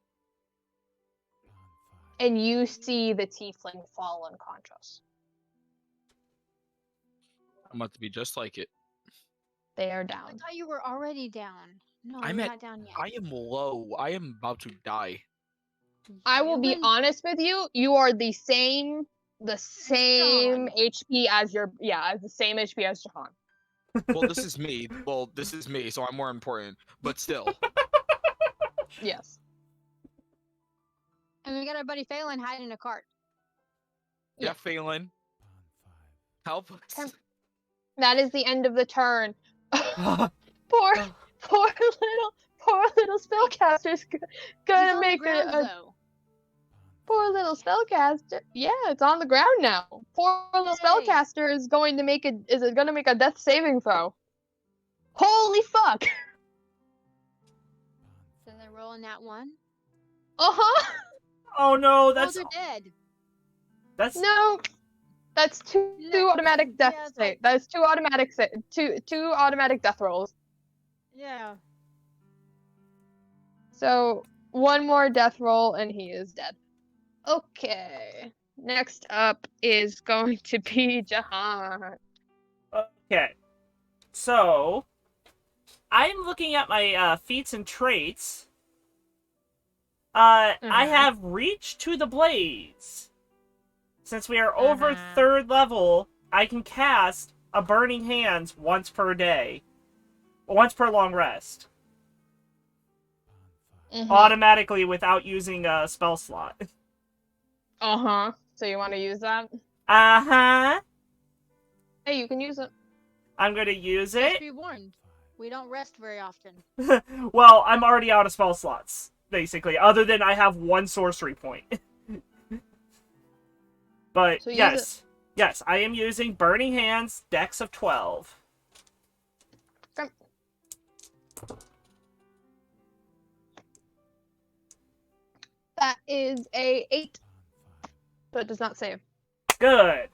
and you see the tiefling fall unconscious. I'm about to be just like it. They are I down. thought you were already down. No, I'm you're at- not down yet. I am low. I am about to die. I will be Really? honest with you. You are the same Jahan. HP as the same HP as Jahan. Well, this is me. Well, this is me, so I'm more important. But still. Yes. And we got our buddy Phelan hiding in a cart. Yeah, Phelan. Help us. Okay. That is the end of the turn. poor little spellcaster's He's gonna on the make ground, a though. poor little spellcaster. Yeah, it's on the ground now. Poor little Yay. spellcaster is going to make a death saving throw. Holy fuck! So they're rolling that one. Uh-huh. Oh no, Oh, that's they're dead. No. That's two No. automatic death Yeah, it's save. like- That's two automatic death rolls. Yeah. So one more death roll and he is dead. Okay. Next up is going to be Jahan. okay. So, I'm looking at my feats and traits. I have reach to the blades. Since we are over 3rd level, I can cast a Burning Hands once per day. Once per long rest. Automatically without using a spell slot. Uh-huh. So you want to use that? Uh-huh. Hey, you can use it. I'm gonna use Just it. be warned. We don't rest very often. Well, I'm already out of spell slots, basically. Other than I have 1 sorcery point. But So use yes. Yes, I am using Burning Hands, Dex of 12. Okay. That is a 8. So it does not save. Good.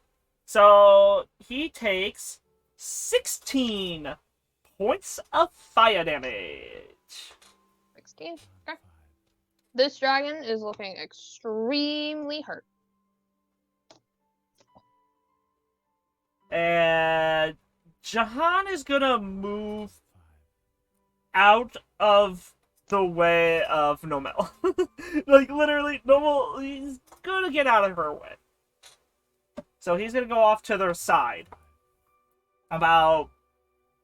So he takes 16 points of fire damage. 16. Okay. This dragon is looking extremely hurt. And Jahan is gonna move out of the way of Nomel. Like, literally, Nomel, he's gonna get out of her way. So he's gonna go off to their side. About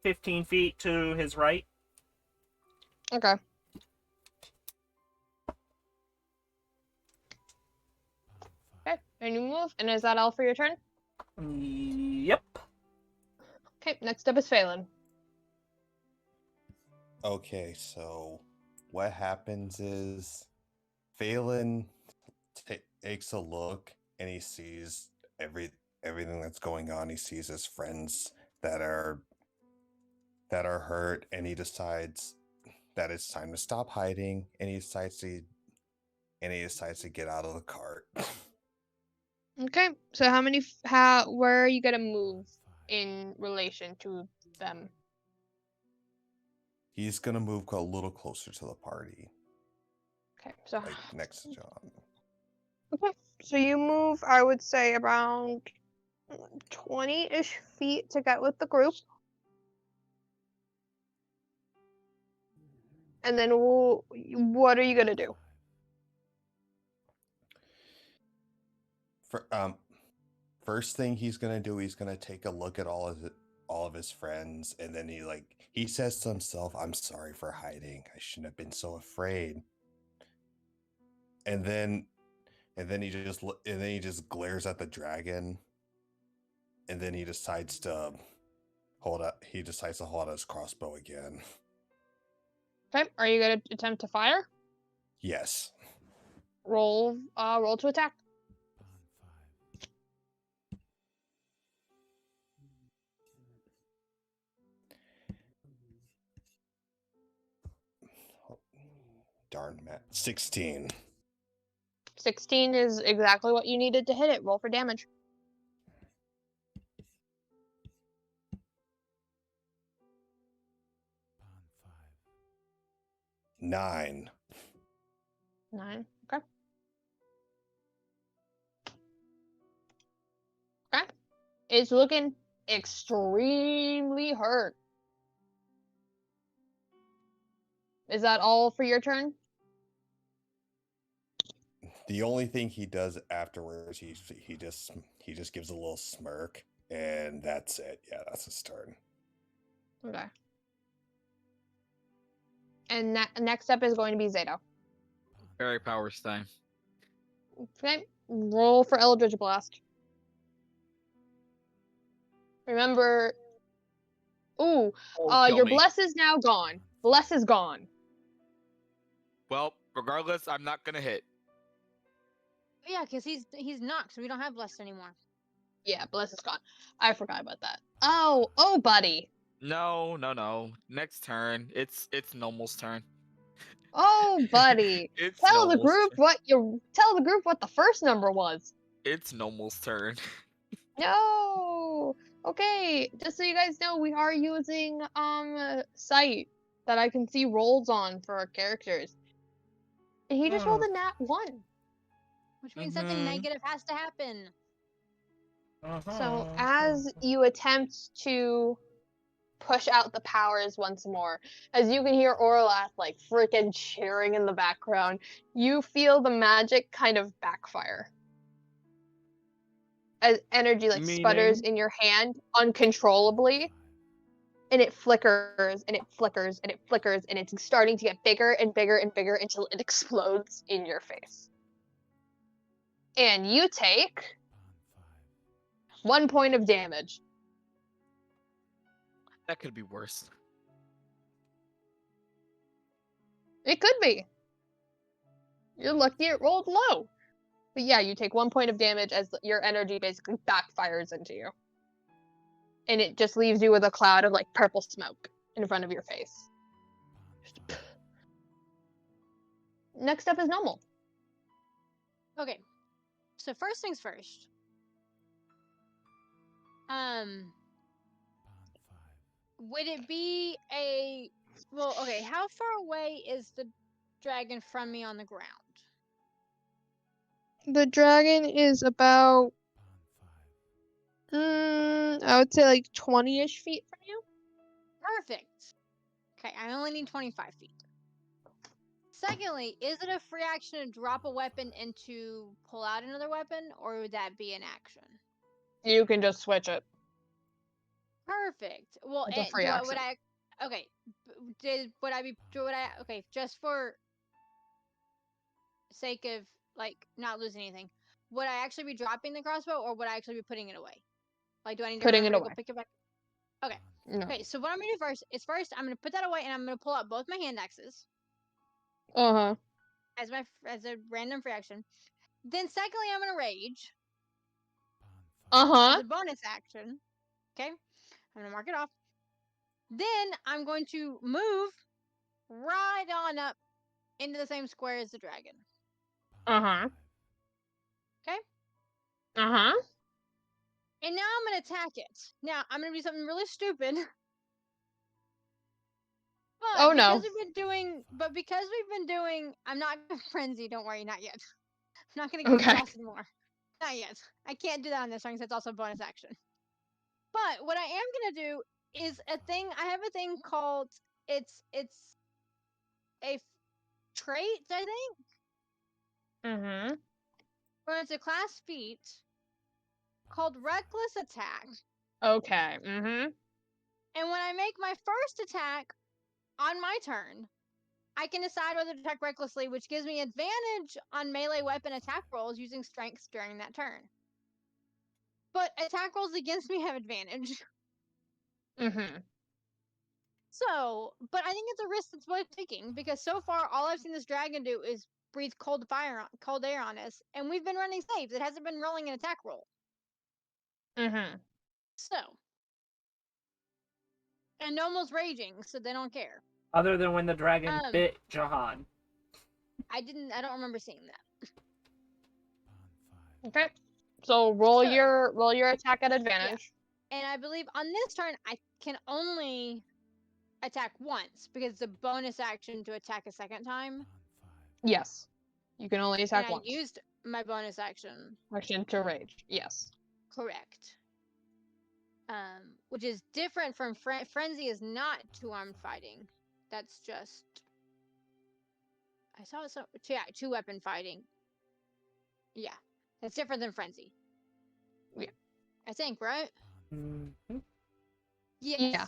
15 feet to his right. Okay. Okay, and you move, and is that all for your turn? Yep. Okay, next up is Phelan. Okay, so what happens is Phelan takes a look and he sees everything that's going on. He sees his friends that are hurt, and he decides that it's time to stop hiding, and he decides to get out of the cart. Okay, so where are you gonna move in relation to them? He's gonna move a little closer to the party, Okay, so like next to John. okay, so you move, I would say, around 20-ish feet to get with the group. And then what are you gonna do? For, first thing he's gonna do, he's gonna take a look at all of his friends, and then he says to himself, "I'm sorry for hiding. I shouldn't have been so afraid." And then he just glares at the dragon, and then he decides to hold out his crossbow again. Okay, are you gonna attempt to fire? Yes. Roll to attack. Darn, Matt. 16. 16 is exactly what you needed to hit it. Roll for damage. Nine. 9. Okay. Okay. It's looking extremely hurt. Is that all for your turn? The only thing he does afterwards, he just gives a little smirk, and that's it. Yeah, that's his turn. Okay. And next up is going to be Zato. Fairy powers time. Okay. Roll for Eldritch Blast. Remember. Ooh. Kill Your me. bless is now gone. Bless is gone. Well, regardless, I'm not gonna hit. Yeah, because he's knocked, so we don't have blessed anymore. Yeah, bless is gone. I forgot about that. Oh, buddy. No. Next turn. It's Nomel's turn. Oh, buddy. It's Tell the Nomel's group what the first number was. It's Nomel's turn. No. Okay, just so you guys know, we are using site that I can see rolls on for our characters. And he just rolled a nat 1. Which means something negative has to happen. So as you attempt to push out the powers once more, as you can hear Orlath like freaking cheering in the background, you feel the magic kind of backfire. As energy like sputters in your hand uncontrollably, and it flickers and it flickers and it flickers, and it's starting to get bigger and bigger and bigger until it explodes in your face. And you take 1 point of damage. That could be worse. It could be. You're lucky it rolled low. But yeah, you take 1 point of damage as your energy basically backfires into you. And it just leaves you with a cloud of like purple smoke in front of your face. Next up is Nomel. Okay. So first things first. Would it be okay, how far away is the dragon from me on the ground? The dragon is about, I would say like 20-ish feet from you. Perfect. Okay, I only need 25 feet. Secondly, is it a free action to drop a weapon and to pull out another weapon, or would that be an action? You can just switch it. Perfect. Well, It's a free action. Okay, okay, just for sake of like not losing anything, would I actually be dropping the crossbow, or would I actually be putting it away? Like, do I need to Putting it remember to away. go pick it back? No. Okay, so what I'm gonna do first is I'm gonna put that away and I'm gonna pull out both my hand axes Uh-huh. as a random free action. Then secondly, I'm gonna rage Uh-huh. as a bonus action. Okay, I'm gonna mark it off. Then I'm going to move right on up into the same square as the dragon. Uh-huh. Okay, Uh-huh. and now I'm gonna attack it. Now I'm gonna do something really stupid. But Oh, because no. we've been doing, I'm not gonna frenzy. Don't worry, not yet. I'm not gonna get Okay. exhausted more. Not yet. I can't do that on this one because it's also a bonus action. But what I am gonna do is a thing. I have a thing called it's a trait, I think, Mm-hmm. or it's a class feat called Reckless Attack. Okay. Mm-hmm. And when I make my first attack on my turn, I can decide whether to attack recklessly, which gives me advantage on melee weapon attack rolls using strengths during that turn. But attack rolls against me have advantage. Mm-hmm. So, but I think it's a risk that's worth taking because so far all I've seen this dragon do is breathe cold air on us, and we've been running saves. It hasn't been rolling an attack roll. Mm-hmm. So, and Nomel's raging, so they don't care. Other than when the dragon bit Jahan. I don't remember seeing that. Okay. So roll your attack at advantage. And I believe on this turn I can only attack once because it's a bonus action to attack a second time. Yes. You can only attack And once. I used my bonus action. Action to rage. Yes. Correct. Which is different from Frenzy is not two-armed fighting. That's just I saw it two-weapon fighting. Yeah. That's different than Frenzy. Yeah. I think, right? Mm-hmm. Yes. Yeah.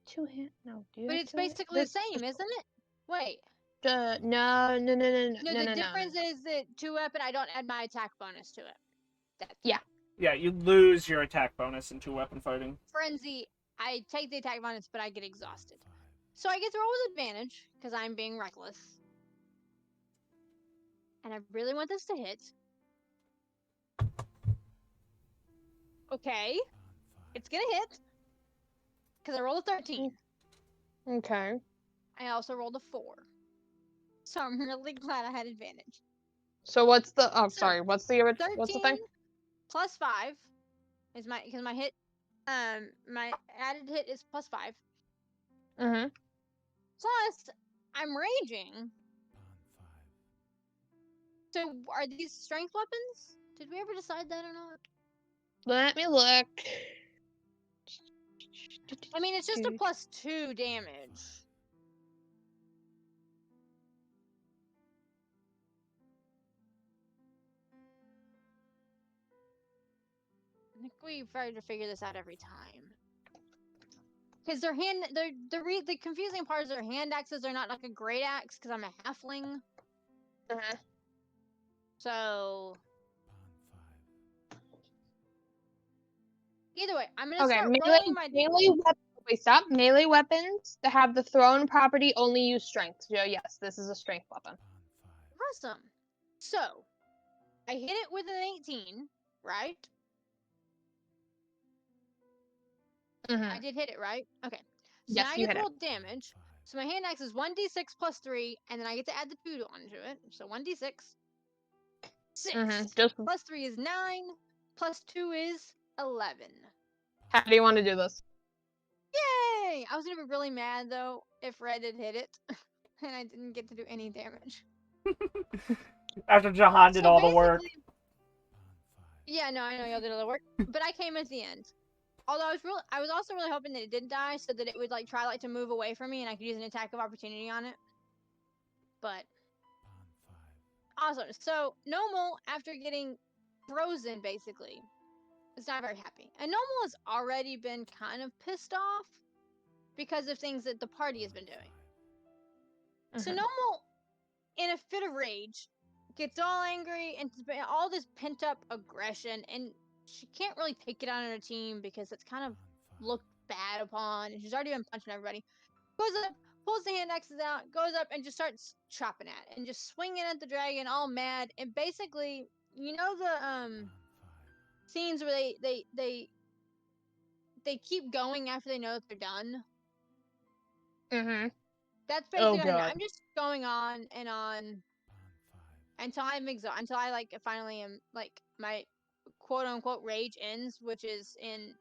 Two hand? No. Do you But have it's two hand? basically the same, isn't it? Wait. No. No, the difference is that two-weapon, I don't add my attack bonus to it. Yeah. Yeah, you lose your attack bonus in two-weapon fighting. Frenzy, I take the attack bonus, but I get exhausted. So I get to roll with advantage, because I'm being reckless. And I really want this to hit. Okay. It's gonna hit. Because I rolled a 13. Okay. I also rolled a 4. So I'm really glad I had advantage. So what's the So, sorry, what's the 13 thing? plus 5 is because my hit my added hit is plus 5. Mm-hmm. Plus I'm raging. So are these strength weapons? Did we ever decide that or not? Let me look. I mean, it's just a plus 2 damage. I think we try to figure this out every time. Because the confusing part is their hand axes are not like a great axe because I'm a halfling. Uh-huh. So either way, I'm gonna Okay, start rolling my wait, stop. Melee weapons that have the thrown property only use strength. So yes, this is a strength weapon. Awesome. So I hit it with an 18, right? Mm-hmm. I did hit it, right? Okay. So Yes, now I you get hit to it. roll damage. So my hand axe is 1d6 plus 3, and then I get to add the 2 onto it. So 1d6. 6. Just Plus 3 is 9. Plus 2 is 11. how do you want to do this? Yay! I was gonna be really mad though if Red had hit it, and I didn't get to do any damage. After Jahan did all the work. Yeah, no, I know y'all did all the work, but I came at the end. Although I was also really hoping that it didn't die, so that it would try to move away from me, and I could use an attack of opportunity on it. But awesome. So Nomal, after getting frozen, basically, is not very happy, and Nomal has already been kind of pissed off because of things that the party has been doing. So Nomal, in a fit of rage, gets all angry and all this pent up aggression, and she can't really take it out on her team because it's kind of looked bad upon, and she's already been punching everybody. Goes up, pulls the hand axes out, goes up and just starts chopping at it and just swinging at the dragon, all mad. And basically, you know the scenes where they keep going after they know that they're done. Mm-hmm. That's Oh, basically God. I'm just going on and on until I'm exhausted, until I like finally am like my quote unquote rage ends, which is in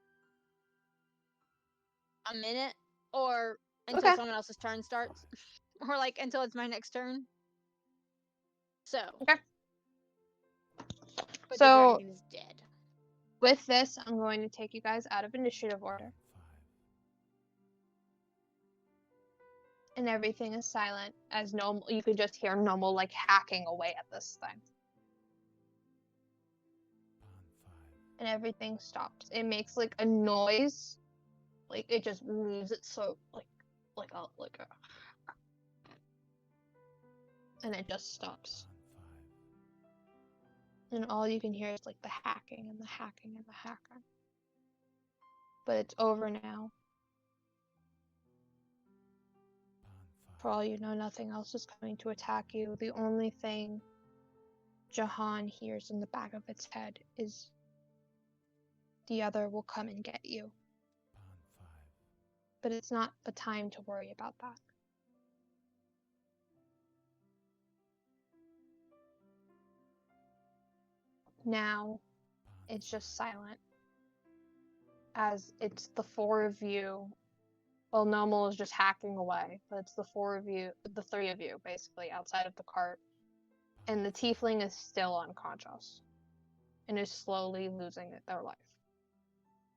a minute, or until Okay. someone else's turn starts, or like until it's my next turn. So, Okay. but the So dragon is dead. with this, I'm going to take you guys out of initiative order. And everything is silent as normal. You can just hear normal like hacking away at this thing. And everything stops. It makes like a noise. Like it just moves it so like a and it just stops. And all you can hear is like the hacking and the hacking and the hacking. But it's over now. For all you know, nothing else is coming to attack you. The only thing Jahan hears in the back of its head is the other will come and get you. But it's not the time to worry about that. Now, it's just silent. As it's the four of you. Well, Nomal is just hacking away, but it's the four of you, the three of you, basically, outside of the cart. And the tiefling is still unconscious. And is slowly losing their life.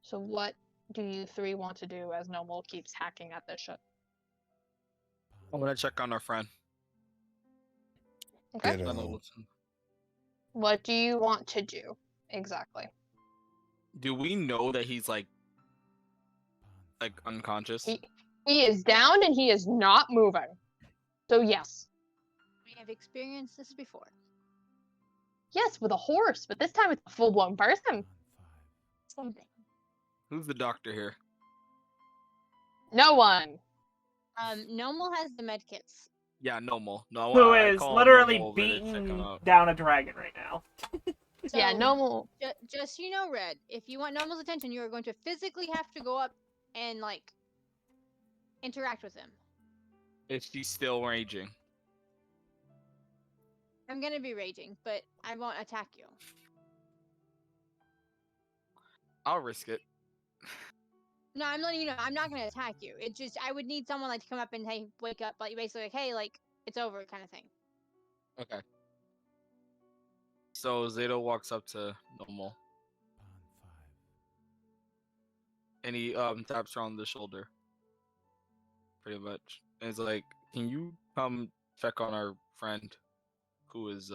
So what do you three want to do as Nomal keeps hacking at this ship? I'm gonna check on our friend. Okay. Ditto. I know, listen. What do you want to do exactly? Do we know that he's like unconscious? He is down and he is not moving. So yes. We have experienced this before. Yes, with a horse, but this time it's a full-blown person. Same thing. Who's the doctor here? No one. Nomal has the med kits. Yeah, Nomal. No, Who I is call literally Nomal over to check him beating out. down a dragon right now. So, Yeah, Nomal. Just so you know, Red, if you want Nomal's attention, you are going to physically have to go up and like interact with him. Is she still raging? I'm gonna be raging, but I won't attack you. I'll risk it. No, I'm letting you know I'm not gonna attack you. It's just I would need someone like to come up and hey, wake up, like basically like hey, like it's over kind of thing. Okay. So Zato walks up to Nomal. And he taps her on the shoulder. Pretty much. And he's like, can you come check on our friend who is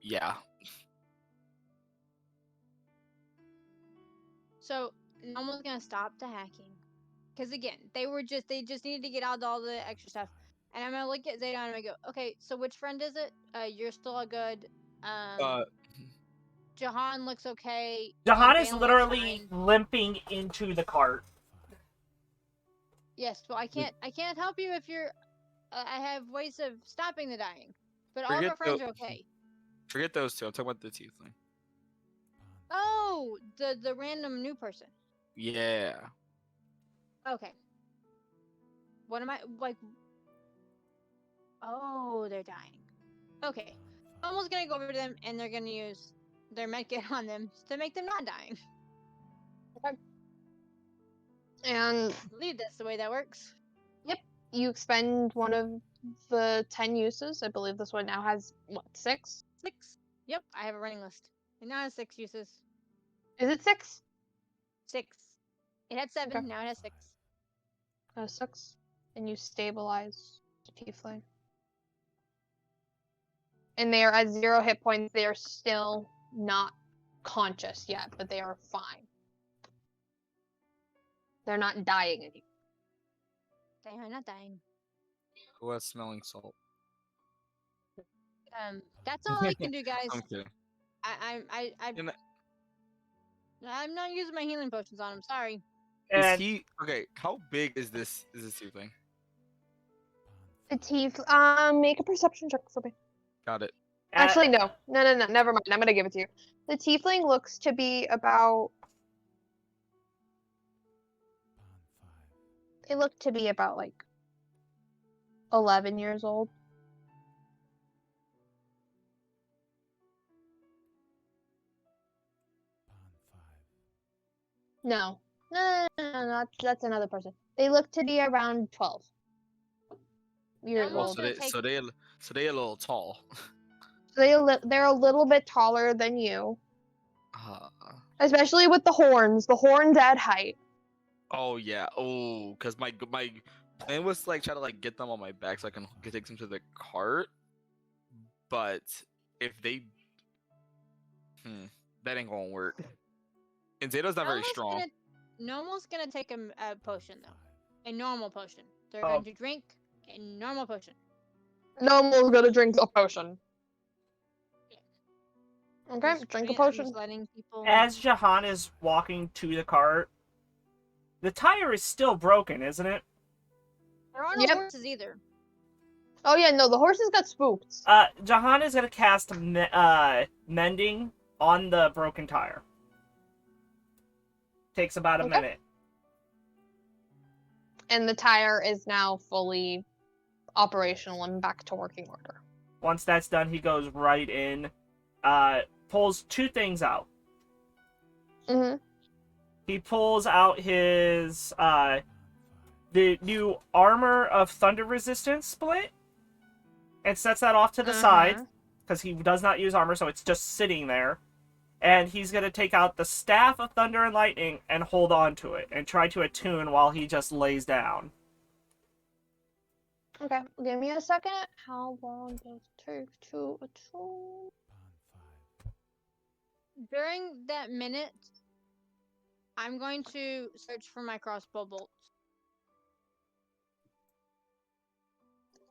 yeah. So Nomal's gonna stop the hacking, because again, they just needed to get out all the extra stuff, and I'm gonna look at Zeta and I go, okay, so which friend is it? You're still a good. Jahan looks okay. Jahan is Balin looks literally fine. limping into the cart. Yes, well, I can't help you if you're. I have ways of stopping the dying, but all of Forget our friends the- are okay. Forget those two. I'm talking about the tiefling. Oh, the random new person. Yeah. Okay. What am I like? Oh, they're dying. Okay. I'm almost gonna go over to them and they're gonna use their medkit on them to make them not dying. And I believe that's the way that works. you expend one of the 10 uses. I believe this one now has, what, 6? 6. Yep, I have a running list. It now has 6 uses. Is it 6? 6. It had 7, Okay. now it has 6. 6. And you stabilize the tiefling. And they are at 0 hit points. They are still not conscious yet, but they are fine. They're not dying anymore. They are not dying. Who has smelling salt? That's all I can do, guys. I'm kidding. You know, I'm not using my healing potions on him. Sorry. is And he okay? How big is this? Is this tiefling? The teeth. Make a perception check for me. Got it. Actually, no. Never mind. I'm gonna give it to you. The tiefling looks to be about. They look to be about like 11 years old. No. No, that's another person. They look to be around 12 years Well, old. So they a little tall. So they're a little bit taller than you, Uh, especially with the horns. The horns add height. oh yeah. Oh, because my plan was to like try to like get them on my back so I can take them to the cart. But if they, that ain't gonna work. And Zato's not very strong. Normal's gonna take a potion though, a normal potion. They're Oh. going to drink a normal potion. Normal's gonna drink a potion. Okay, Just drink a I'm potion. just letting people. as Jahan is walking to the cart, the tire is still broken, isn't it? There are no Yep. horses either. Oh yeah, no, the horses got spooked. Jahan is gonna cast mending on the broken tire. Takes about a Okay. minute. And the tire is now fully operational and back to working order. Once that's done, he goes right in, pulls two things out. Mm-hmm. He pulls out his the new armor of thunder resistance split and sets that off to the side because he does not use armor, so it's just sitting there. And he's gonna take out the staff of thunder and lightning and hold on to it and try to attune while he just lays down. Okay, give me a second. How long does it take to attune? During that minute, I'm going to search for my crossbow bolts.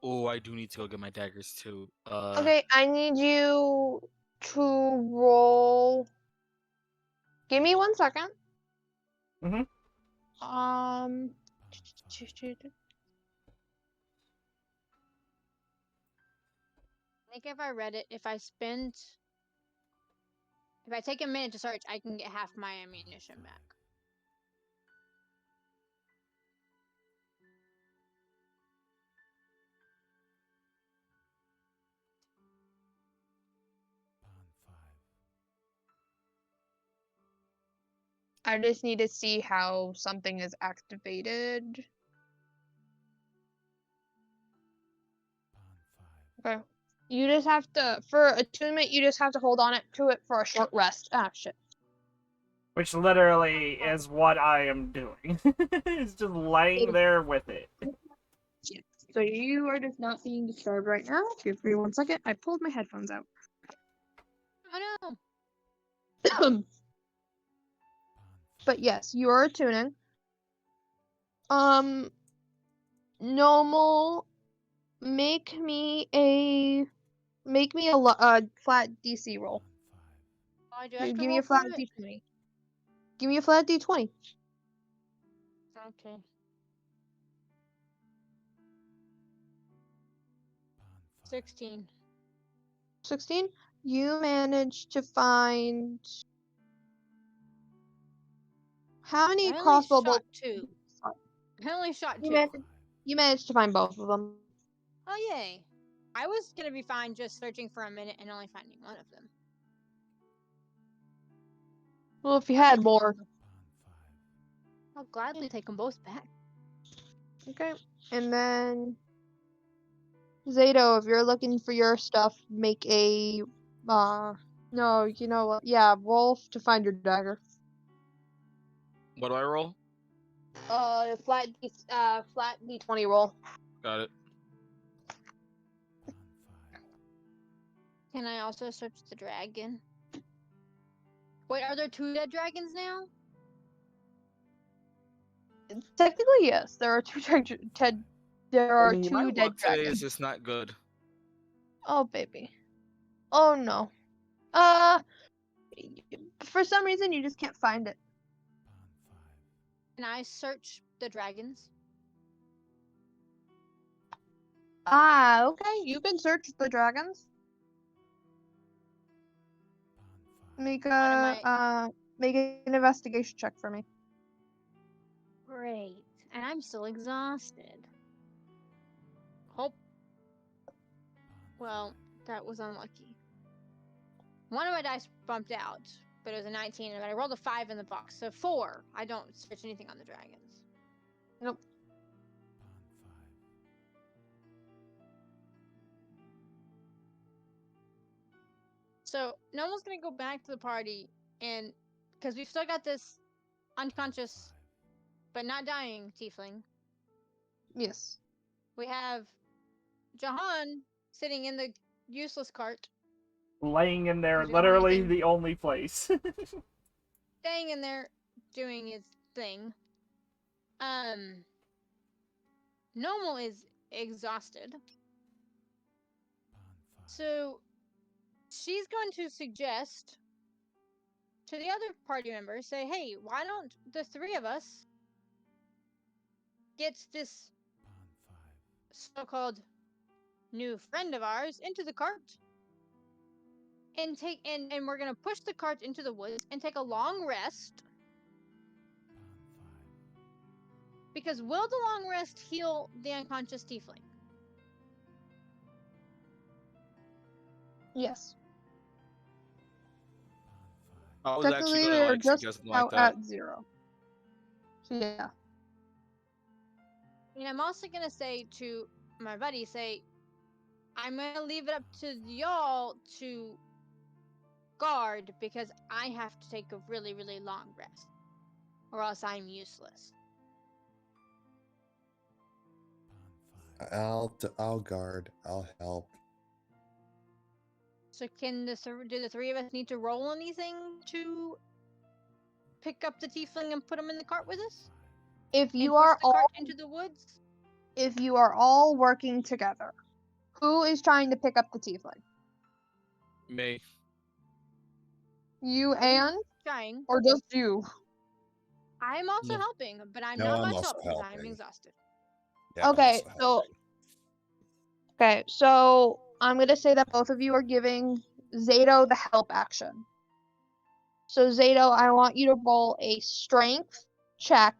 Oh, I do need to go get my daggers too. Okay, I need you to roll. Give me 1 second. Mhm. Um. I think if I read it, if I take a minute to search, I can get half my ammunition back. I just need to see how something is activated. Okay. You just have to, for attunement, you just have to hold on to it for a short rest. Ah, shit. Which literally is what I am doing. It's just laying there with it. Yeah. So you are just not being disturbed right now. Give me 1 second. I pulled my headphones out. Oh no! But yes, you are attuning. Normal. Make me a flat DC roll. Oh, I do have to Give me roll a flat for it? D20. Give me a flat D20. Okay. 16. 16. You managed to find how many I only crossbow shot bolts? 2. I only shot 2. You managed to find both of them. Oh yay! I was gonna be fine just searching for a minute and only finding one of them. Well, if you had more. I'll gladly take them both back. Okay. And then Zato, if you're looking for your stuff, make a no, you know what? Yeah, roll to find your dagger. What do I roll? Flat D20 roll. Got it. Can I also search the dragon? Wait, are there 2 dead dragons now? Technically, yes. There are two there are My two dead luck today dragons. is just not good. Oh, baby. Oh no. For some reason you just can't find it. Can I search the dragons? Okay. You can search the dragons. Make make an investigation check for me. Great. And I'm still exhausted. Oh. Well, that was unlucky. One of my dice bumped out, but it was a 19, and I rolled a 5 in the box, so 4. I don't search anything on the dragons. Nope. So, Nomel's gonna go back to the party, and because we've still got this unconscious but not dying tiefling, Yes. we have Jahan sitting in the useless cart, Laying in there, Because we don't have literally anything- the only place. staying in there, doing his thing. Nomel is exhausted. So she's going to suggest to the other party members, say, hey, why don't the 3 of us get this so-called new friend of ours into the cart and we're gonna push the cart into the woods and take a long rest. Because will the long rest heal the unconscious tiefling? Yes. I was Technically, actually gonna they're like just suggest something like out that. at 0. So yeah. And I'm also gonna say to my buddy, say, I'm gonna leave it up to y'all to guard because I have to take a really, really long rest, or else I'm useless. I'll guard. I'll help. So do the 3 of us need to roll anything to pick up the tiefling and put him in the cart with us? If And you push are the cart all into the woods? working together, who is trying to pick up the tiefling? Me. You I'm and trying. or just you? I'm also No. helping, but I'm No, not I'm much also help because I'm helping. exhausted. Yeah, I'm Okay, also so helping. okay, so I'm gonna say that both of you are giving Zato the help action. So Zato, I want you to roll a strength check,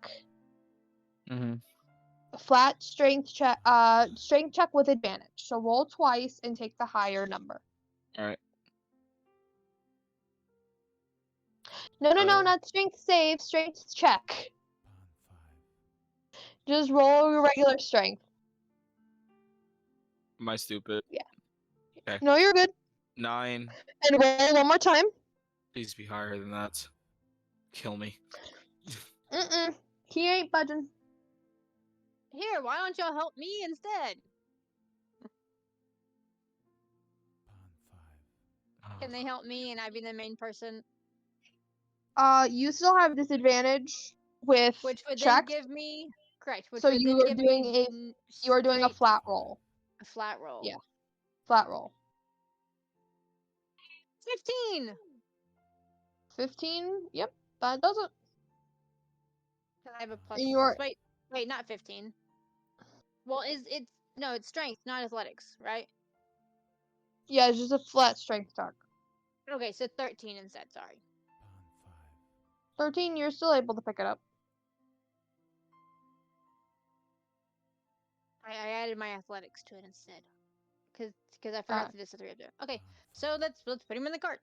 Mm-hmm. a flat strength check with advantage. So roll twice and take the higher number. All right. No, Uh, not strength save, strength check. Just roll your regular strength. Am I stupid? Yeah. Okay. No, you're good. 9. And roll one more time. Please be higher than that. Kill me. He ain't budging. Here, why don't y'all help me instead? Can they help me and I be the main person? You still have disadvantage with Which would then checks, give me correct. Which so would you then are give doing me you are doing a straight- flat roll. a flat roll. Yeah. Flat roll. 15. 15. Yep, that does it. Can I have a plus? And you're Wait, not 15. Well, it's strength, not athletics, right? yeah, it's just a flat strength check. Okay, so 13 instead. Sorry. 13. You're still able to pick it up. I added my athletics to it instead, because I forgot to do this to 3 of them. Okay, so let's put him in the cart.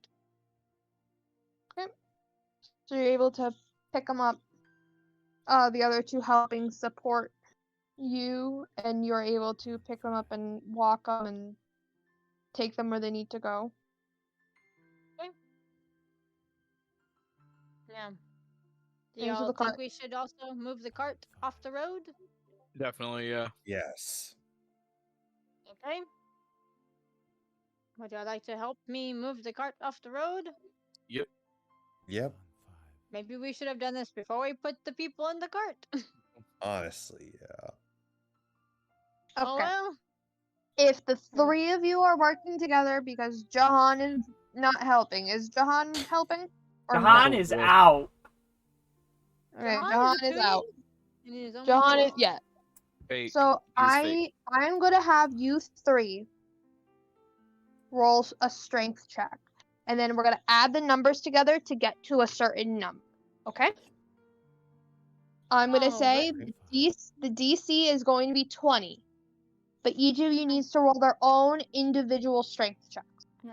So you're able to pick them up. The other 2 helping support you, and you're able to pick them up and walk them and take them where they need to go. Yeah. Do Into y'all the think cart. we should also move the cart off the road? Definitely, yeah. Yes. Okay. Would y'all like to help me move the cart off the road? Yep. Maybe we should have done this before we put the people in the cart. Honestly, yeah. Oh Okay. well. if the three of you are working together, because Jahan is not helping. Is Jahan helping? Or Jahan no? is Well, out. Okay, Jahan Jahan is a is out. toonie in his own Jahan way. is yeah. fake. So He's fake. I'm gonna have you three roll a strength check, and then we're gonna add the numbers together to get to a certain number. Okay? I'm gonna Oh, say but the DC is going to be 20, but each of you needs to roll their own individual strength check.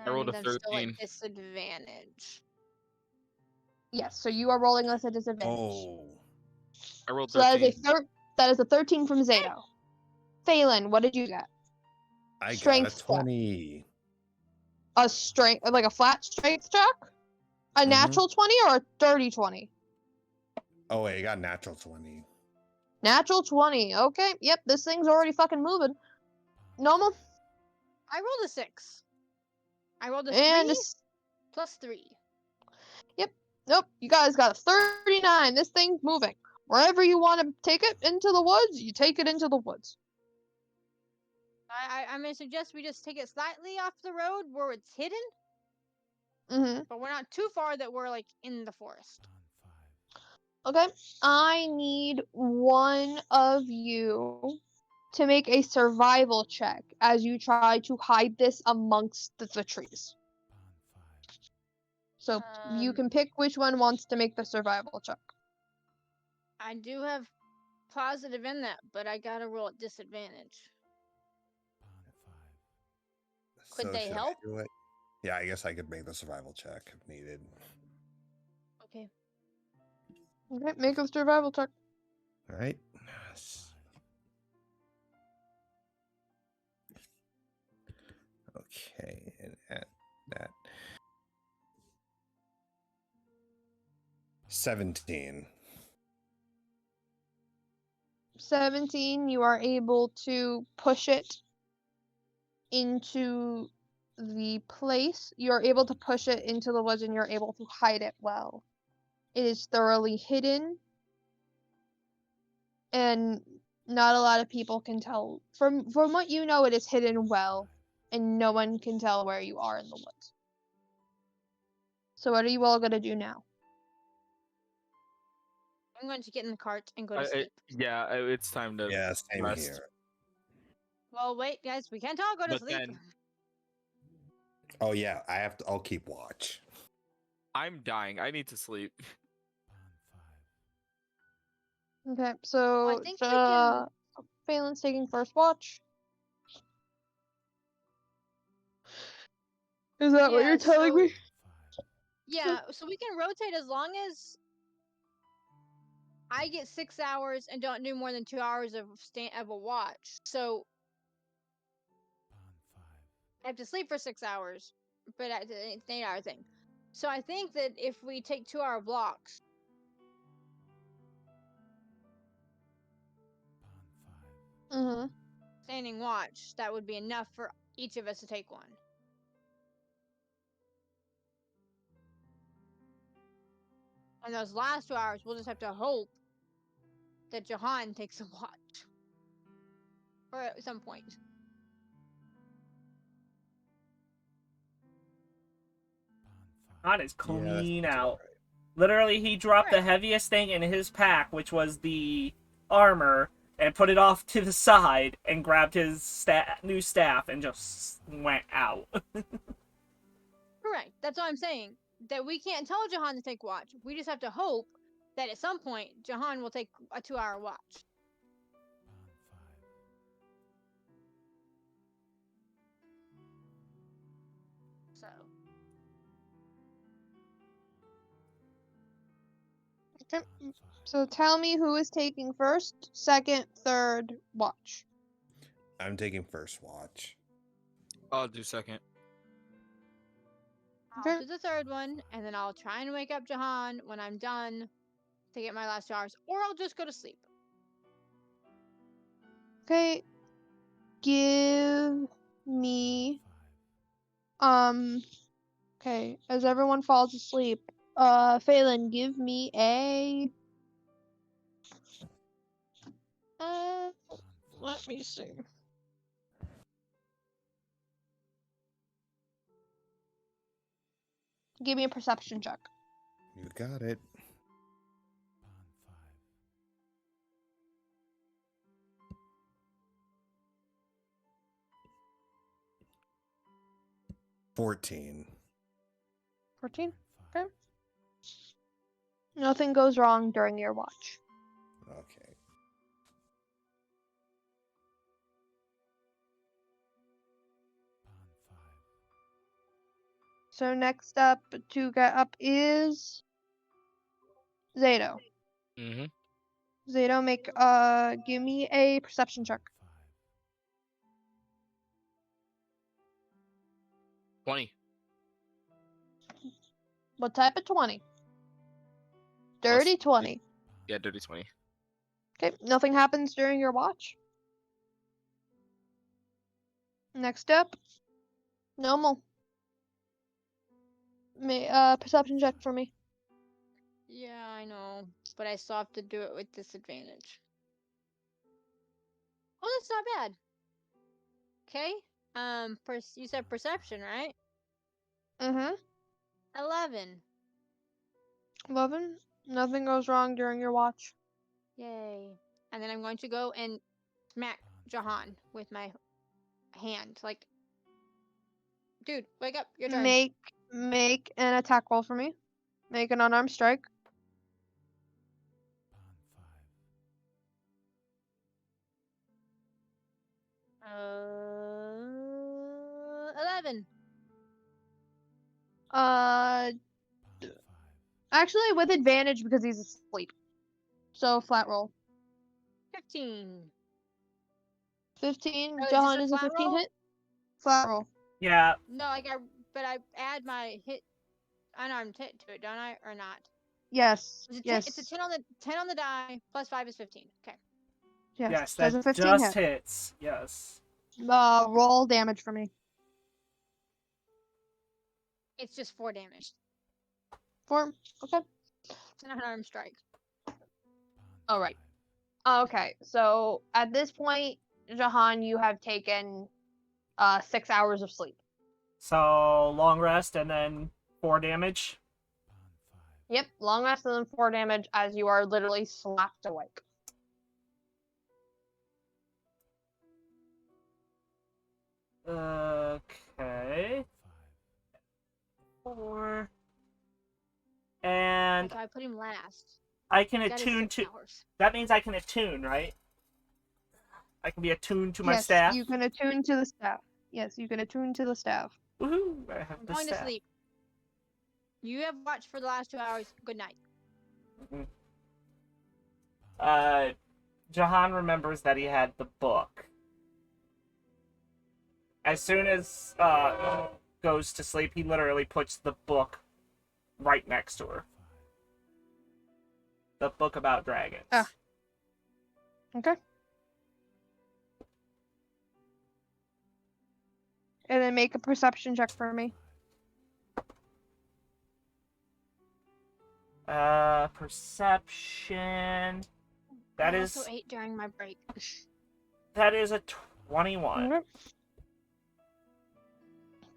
I rolled a then still at 13. disadvantage. Yes, so you are rolling with a disadvantage. Oh, I rolled So that is 13. that is a 13 from Zato. Phelan, what did you get? I got a Strength check. 20. A strength, like a flat strength check? A Mhm. natural 20 or a dirty 20? Oh wait, I got natural 20. Natural 20. Okay, yep, this thing's already fucking moving. Normal. I rolled a 6. I rolled a And 3 plus 3. nope, you guys got a 39. This thing's moving. Wherever you want to take it into the woods, you take it into the woods. I'm gonna suggest we just take it slightly off the road where it's hidden, Mm-hmm. but we're not too far that we're like in the forest. Okay, I need one of you to make a survival check as you try to hide this amongst the trees. So you can pick which one wants to make the survival check. I do have positive in that, but I gotta roll at disadvantage. Could So they should help? I do it? Yeah, I guess I could make the survival check if needed. Okay. Okay, make a survival check. All right. Okay, and at that 17. 17, you are able to push it into the place. You're able to push it into the woods and you're able to hide it well. It is thoroughly hidden, and not a lot of people can tell. From what you know, it is hidden well, and no one can tell where you are in the woods. So what are you all gonna do now? I'm going to get in the cart and go to sleep. Yeah, it's time to Yeah, same rest. here. Well, wait, guys, we can't all go to But sleep. then Oh yeah, I'll keep watch. I'm dying. I need to sleep. Okay, so think we can- Phelan's taking first watch. Is that what Yeah, you're telling so- me? Yeah, so we can rotate as long as I get 6 hours and don't do more than 2 hours of a watch. So I have to sleep for 6 hours, but it's an 8-hour thing. So I think that if we take 2-hour blocks, Mm-hmm. standing watch, that would be enough for each of us to take one. And those last 2 hours, we'll just have to hope that Jahan takes a watch. Or at some point. Jahan is Yeah, that clean sounds out. about right. Literally, he dropped the Right. heaviest thing in his pack, which was the armor, and put it off to the side and grabbed his new staff and just went out. Correct. That's what I'm saying. That we can't tell Jahan to take watch. We just have to hope that at some point Jahan will take a 2-hour watch. So Okay. So tell me who is taking first, second, third watch. I'm taking first watch. I'll do second. I'll Okay. do the third one, and then I'll try and wake up Jahan when I'm done to get my last 2 hours, or I'll just go to sleep. Okay. Give me okay, as everyone falls asleep, Phelan, give me a let me see. Give me a perception check. You got it. $14. 14. Okay. Nothing goes wrong during your watch. Okay. So next up to get up is Zato. Mm-hmm. Zato, give me a perception check. 20. What type of 20? Dirty 20. Yeah, dirty 20. Okay, nothing happens during your watch. Next up, normal. Perception check for me. Yeah, I know, but I still have to do it with disadvantage. Oh, that's not bad. Okay. You said perception, right? Mm-hmm. 11. 11. Nothing goes wrong during your watch. Yay. And then I'm going to go and smack Jahan with my hand. Like, dude, wake up. Your turn. Make an attack roll for me. Make an unarmed strike. Uh, 11. Actually with advantage because he's asleep. So flat roll. 15. 15. Oh, is this Jahan a is a flat 15 roll? hit. Flat roll. Yeah. No, but I add my unarmed hit to it, don't I, or not? Yes. It's a Yes. It's a 10 on the die. Plus 5 is 15. Okay. Yes. That Does a 15 just hit. hits. Yes. Roll damage for me. It's just 4 damage. 4. Okay. It's an unarmed strike. All right. Okay. So at this point, Jahan, you have taken 6 hours of sleep. So long rest and then 4 damage. Yep. Long rest and then 4 damage as you are literally slapped awake. Okay. 4. And That's why I put him last. I can That is attune 6 to. hours. That means I can attune, right? I can be attuned to my Yes, staff. you can attune to the staff. Yes, you can attune to the staff. Woohoo! I have I'm the going to staff. sleep. You have watched for the last 2 hours. Good night. Jahan remembers that he had the book. As soon as goes to sleep, he literally puts the book right next to her. The book about dragons. Ah. Okay. And then make a perception check for me. Perception. That I is also ate during my break. that is a 21. Okay.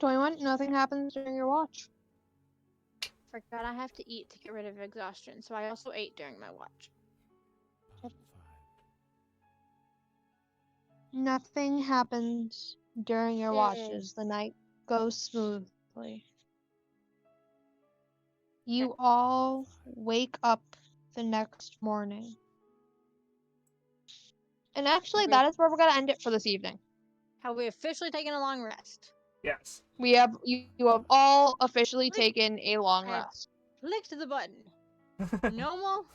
21. Nothing happens during your watch. Forgot I have to eat to get rid of exhaustion, so I also ate during my watch. Nothing happens during your Yay. watches. The night goes smoothly. You all wake up the next morning. And actually, that is where we're going to end it for this evening. Have we officially taken a long rest? Yes. You have all officially Click. taken a long I have rest. clicked the button. Normal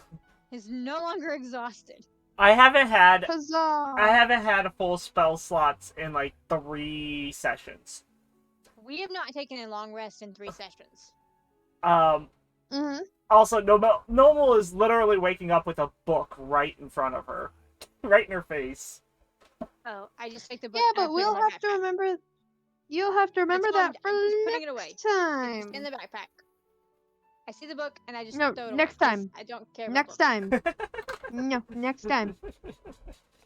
is no longer exhausted. I haven't had Huzzah! a full spell slots in like 3 sessions. We have not taken a long rest in 3 sessions. Mm-hmm. Also, Nomal is literally waking up with a book right in front of her, right in her face. Oh, I just take the book. Yeah, and I but put it in we'll my have to backpack. remember. You'll have to remember It's fine, that for I'm just putting it away. next time. It's in the backpack. I see the book and I just No, throw it away, next 'cause time. I don't care about Next books. time. No, next time.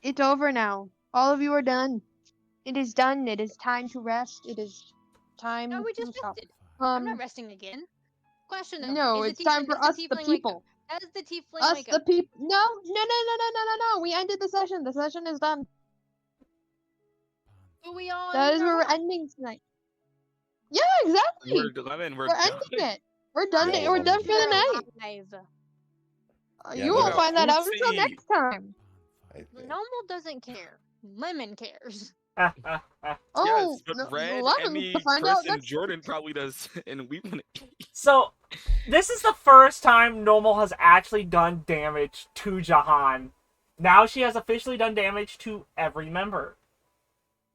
It's over now. All of you are done. It is done. It is time to rest. It is time No, we to just stop. rested. I'm not resting again. question though. No, Is it's time for us, the tiefling wake up? people. Does the tiefling Us, wake the up? people. No. We ended the session. The session is done. But we all That ended is our where we're walk. ending tonight. Yeah, exactly. We're We're done. ending it. We're done. Yeah, We're we're done for the night. Alive. Yeah, You we won't got- find that out until Oopsie. next time. I think. Nomal doesn't care. Lemon cares. Oh, Yes, but no, Red, Lemon Emmy, will find Chris, out and next. Jordan probably does, and we want to. So, this is the first time Normal has actually done damage to Jahan. Now she has officially done damage to every member.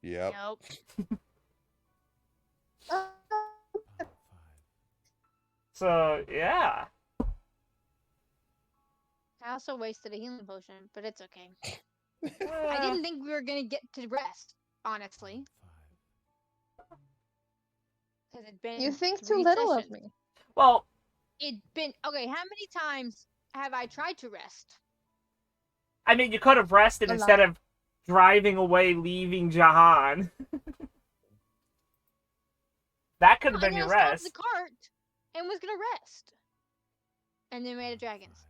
Yep. Nope. So, yeah. I also wasted a healing potion, but it's okay. I Eh, didn't think we were gonna get to rest, honestly. Because it'd been You think too 3 little of sessions. me. Well, It'd been okay. How many times have I tried to rest? I mean, you could have rested A instead lot. of driving away, leaving Jahan. That could have been And then your I stopped rest. the cart and was gonna rest, and then we had dragons.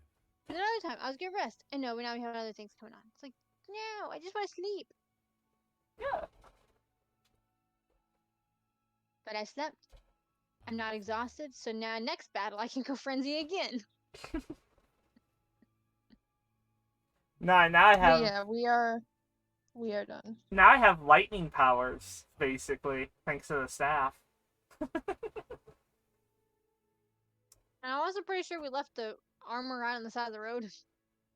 And another time I was gonna rest, and no, now we have other things coming on. It's like, no, I just want to sleep. Yeah. But I slept. I'm not exhausted, so now next battle I can go frenzy again. Now I But have yeah, we are done. now I have lightning powers, basically, thanks to the staff. And I'm also pretty sure we left the armor out on the side of the road.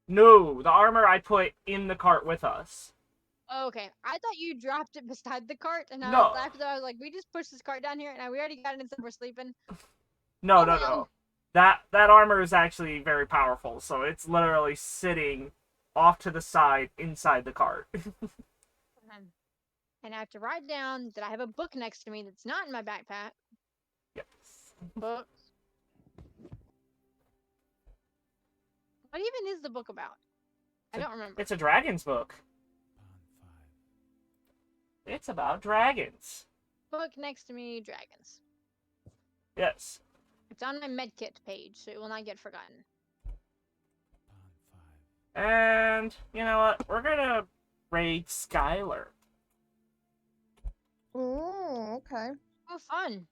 No, the armor I put in the cart with us. Oh, okay, I thought you dropped it beside the cart, and No. after that I was like, we just pushed this cart down here, and we already got it and said we're sleeping. No, Oh, no, well. no. That armor is actually very powerful, so it's literally sitting off to the side inside the cart. And I have to write down that I have a book next to me that's not in my backpack. Yes. Books. What even is the book about? I don't remember. It's a dragon's book. It's about dragons. Book next to me, dragons. Yes. It's on my medkit page, so it will not get forgotten. And you know what? We're gonna raid Skylar. Oh, okay. Oh, fun.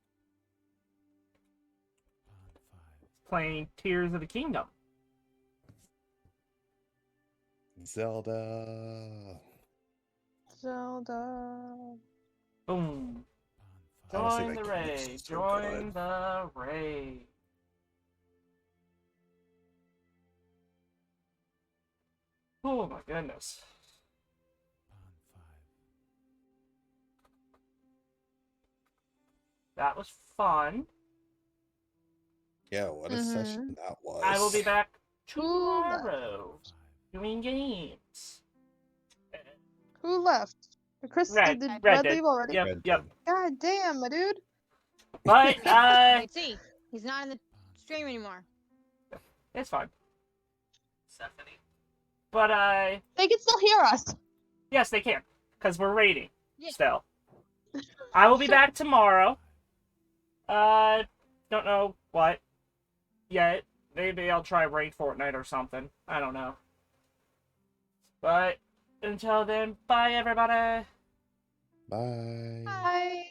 Playing Tears of the Kingdom. Zelda. Boom. Honestly, Join that the game is raid. so Join good. the raid. Oh my goodness. That was fun. Yeah, what a session that was. I will be back Who left? tomorrow doing games. Who left? Chris, Red. did Red Red did. leave already? Yep, Red yep. did. God damn, my dude. But Let's see. He's not in the stream anymore. it's fine. Stephanie. But They can still hear us. yes, they can, because we're raiding Yeah. still. I will be back tomorrow. Don't know what yet. Maybe I'll try Raid Fortnite or something. I don't know. But until then, bye everybody. Bye. Bye.